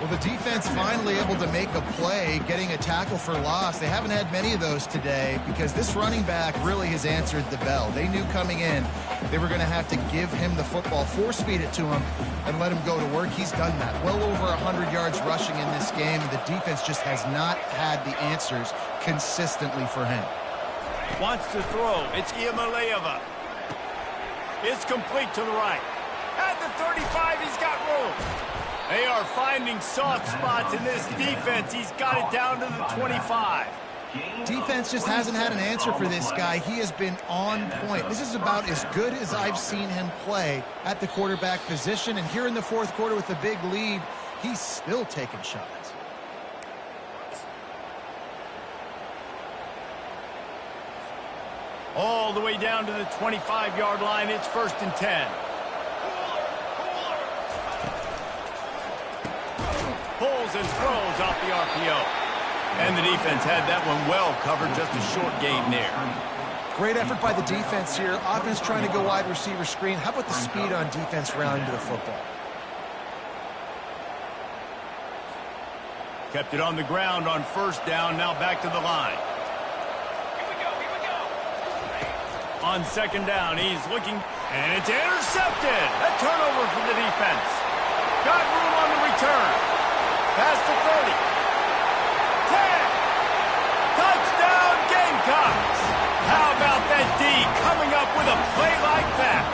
Speaker 2: Well, the defense finally able to make a play, getting a tackle for loss. They haven't had many of those today because this running back really has answered the bell. They knew coming in they were going to have to give him the football, force-feed it to him, and let him go to work. He's done that. Well over 100 yards rushing in this game. The defense just has not had the answers consistently for him.
Speaker 1: Wants to throw. It's Iamaleava. It's complete to the right. At the 35, he's got room. They are finding soft spots in this defense. He's got it down to the 25.
Speaker 2: Defense just hasn't had an answer for this guy. He has been on point. This is about as good as I've seen him play at the quarterback position. And here in the fourth quarter with the big lead, he's still taking shots.
Speaker 1: All the way down to the 25-yard line. It's 1st and 10. Pulls and throws off the RPO. And the defense had that one well covered, just a short gain there.
Speaker 2: Great effort by the defense here. Offense trying to go wide receiver screen. How about the speed on defense rallying to the football?
Speaker 1: Kept it on the ground on first down. Now back to the line. On second down, he's looking, and it's intercepted. A turnover from the defense. Got room on the return. Pass to 30. 10. Touchdown, Gamecocks. How about that D coming up with a play like that?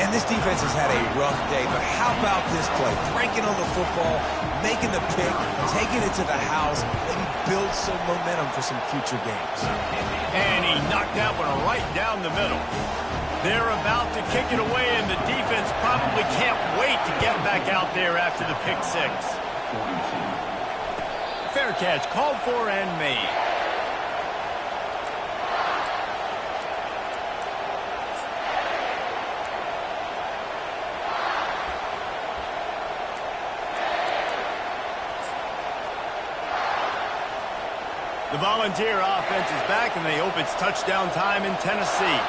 Speaker 3: And this defense has had a rough day, but how about this play? Breaking on the football, making the pick, taking it to the house, maybe build some momentum for some future games.
Speaker 1: And he knocked that one right down the middle. They're about to kick it away, and the defense probably can't wait to get back out there after the pick six. Fair catch, called for and made. The Volunteer offense is back, and they hope it's touchdown time in Tennessee.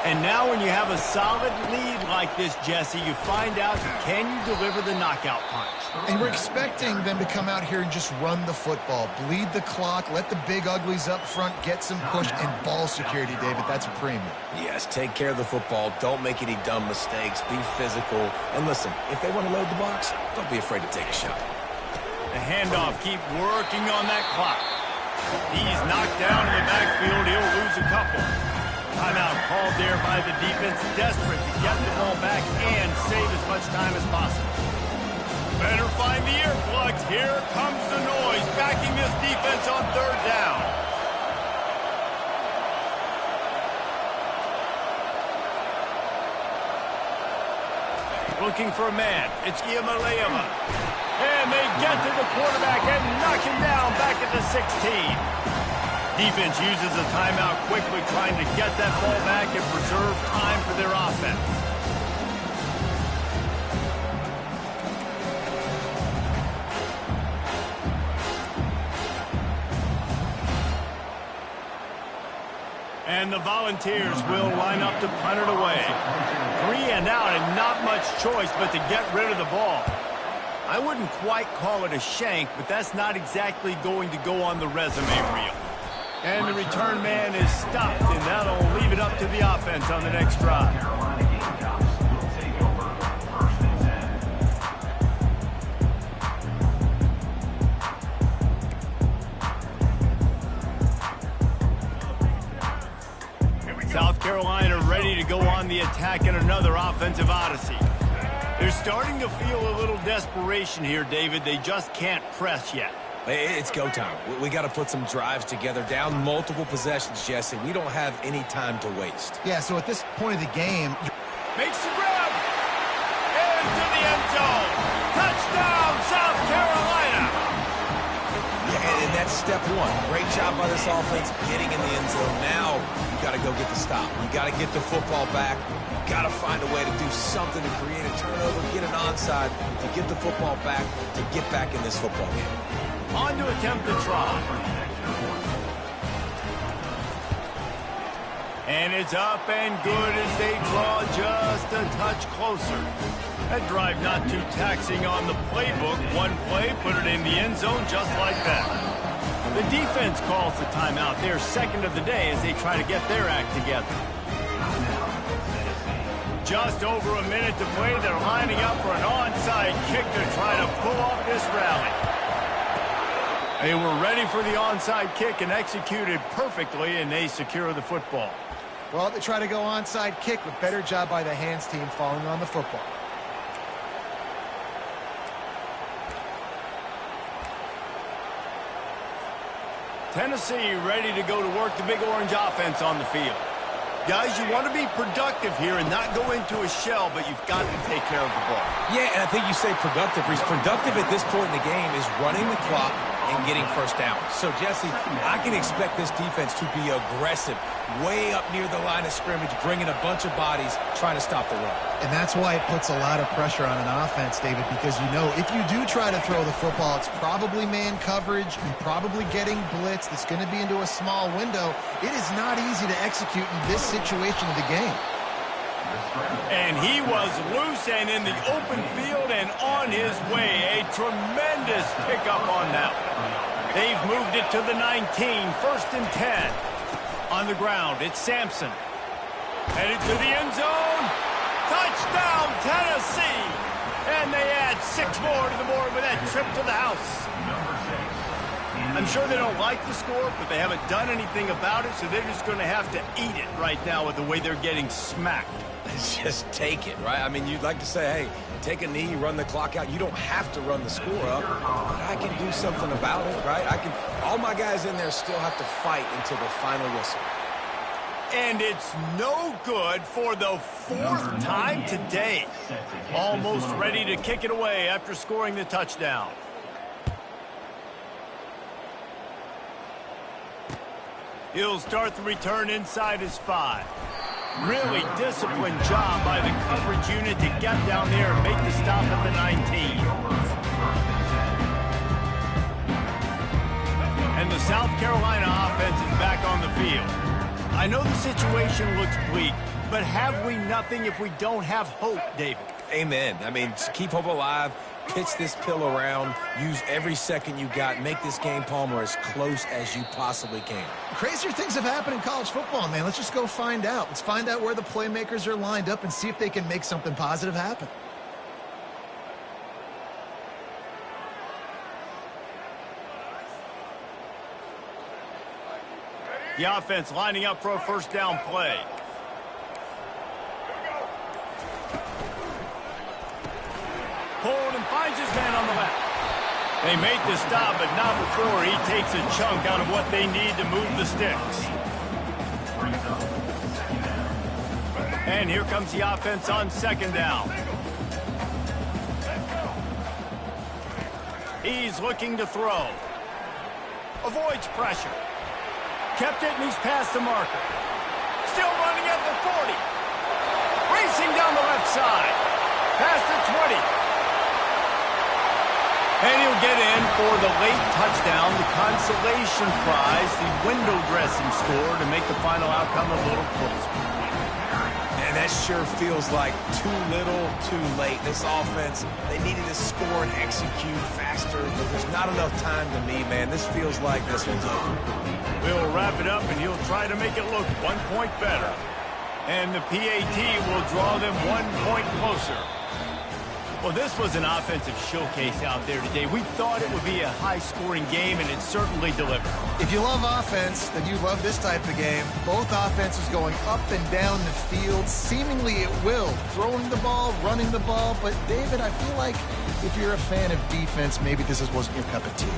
Speaker 1: And now when you have a solid lead like this, Jesse, you find out, can you deliver the knockout punch?
Speaker 2: And we're expecting them to come out here and just run the football, bleed the clock, let the big uglies up front get some push, and ball security, David. That's a premium.
Speaker 3: Yes, take care of the football. Don't make any dumb mistakes. Be physical. And listen, if they want to load the box, don't be afraid to take a shot.
Speaker 1: The handoff, keep working on that clock. He's knocked down in the backfield. He'll lose a couple. Timeout called there by the defense, desperate to get the ball back and save as much time as possible. Better find the earplugs. Here comes the noise, backing this defense on third down. Looking for a man. It's Iamaleava. And they get to the quarterback and knock him down back at the 16. Defense uses a timeout quickly, trying to get that ball back and preserve time for their offense. And the Volunteers will line up to punt it away. 3 and out, and not much choice but to get rid of the ball. I wouldn't quite call it a shank, but that's not exactly going to go on the resume reel. And the return man is stopped, and that'll leave it up to the offense on the next drive.
Speaker 4: Carolina Gamecocks will take over first and 10.
Speaker 1: South Carolina ready to go on the attack in another offensive odyssey. They're starting to feel a little desperation here, David. They just can't press yet.
Speaker 3: It's go time. We got to put some drives together, down multiple possessions, Jesse. We don't have any time to waste.
Speaker 2: Yeah, so at this point of the game...
Speaker 1: Makes the grab! Into the end zone! Touchdown, South Carolina!
Speaker 3: Yeah, and that's step one. Great job by this offense getting in the end zone. Now you got to go get the stop. You got to get the football back. You got to find a way to do something to create a turnover, get an onside, to get the football back, to get back in this football game.
Speaker 1: On to attempt the try. And it's up and good as they draw just a touch closer. That drive not too taxing on the playbook. One play, put it in the end zone just like that. The defense calls the timeout. They're second of the day as they try to get their act together. Just over a minute to play. They're lining up for an onside kick to try to pull off this rally. They were ready for the onside kick and executed perfectly, and they secure the football.
Speaker 2: Well, they try to go onside kick, but better job by the hands team falling on the football.
Speaker 1: Tennessee ready to go to work the Big Orange offense on the field. Guys, you want to be productive here and not go into a shell, but you've got to take care of the ball.
Speaker 3: Yeah, and I think you say productive. He's productive at this point in the game is running the clock, and getting first down. So, Jesse, I can expect this defense to be aggressive, way up near the line of scrimmage, bringing a bunch of bodies, trying to stop the run.
Speaker 2: And that's why it puts a lot of pressure on an offense, David, because you know if you do try to throw the football, it's probably man coverage and probably getting blitz that's going to be into a small window. It is not easy to execute in this situation of the game.
Speaker 1: And he was loose and in the open field and on his way. A tremendous pickup on that one. They've moved it to the 19, 1st and 10. On the ground, it's Sampson. Headed to the end zone. Touchdown, Tennessee. And they add 6 more to the board with that trip to the house. I'm sure they don't like the score, but they haven't done anything about it, so they're just going to have to eat it right now with the way they're getting smacked.
Speaker 3: Just take it, right? I mean, you'd like to say, hey, take a knee, run the clock out. You don't have to run the score up, but I can do something about it, right? All my guys in there still have to fight until the final whistle.
Speaker 1: And it's no good for the 4th time today. Almost ready to kick it away after scoring the touchdown. He'll start the return inside his 5. Really disciplined job by the coverage unit to get down there and make the stop at the 19. And the South Carolina offense is back on the field. I know the situation looks bleak, but have we nothing if we don't have hope, David?
Speaker 3: Amen. I mean, keep hope alive, pitch this pill around, use every second you got, make this game, Palmer, as close as you possibly can.
Speaker 2: Crazier things have happened in college football, man. Let's just go find out. Let's find out where the playmakers are lined up and see if they can make something positive happen.
Speaker 1: The offense lining up for a 1st down play. Pulled and finds his man on the left. They make the stop, but not before he takes a chunk out of what they need to move the sticks. And here comes the offense on 2nd down. He's looking to throw. Avoids pressure. Kept it, and he's past the marker. Still running at the 40. Racing down the left side. Past the 20. And he'll get in for the late touchdown, the consolation prize, the window dressing score to make the final outcome a little closer.
Speaker 3: And that sure feels like too little, too late. This offense, they needed to score and execute faster, but there's not enough time to me, man. This feels like this one's over.
Speaker 1: We'll wrap it up, and he'll try to make it look 1 point better. And the PAT will draw them 1 point closer. Well, this was an offensive showcase out there today. We thought it would be a high-scoring game, and it certainly delivered.
Speaker 2: If you love offense, then you love this type of game. Both offenses going up and down the field, seemingly at will. Throwing the ball, running the ball. But, David, I feel like if you're a fan of defense, maybe this wasn't your cup of tea.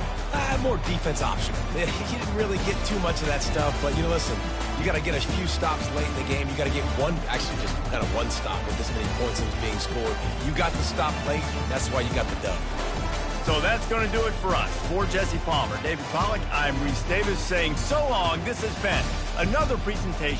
Speaker 3: More defense optional. You didn't really get too much of that stuff, but, you know, listen, you got to get a few stops late in the game. You got to get actually just kind of one stop with this many points that was being scored. You got the stop late. That's why you got the dub.
Speaker 1: So that's going to do it for us. For Jesse Palmer, David Pollack, I'm Reese Davis saying so long. This has been another presentation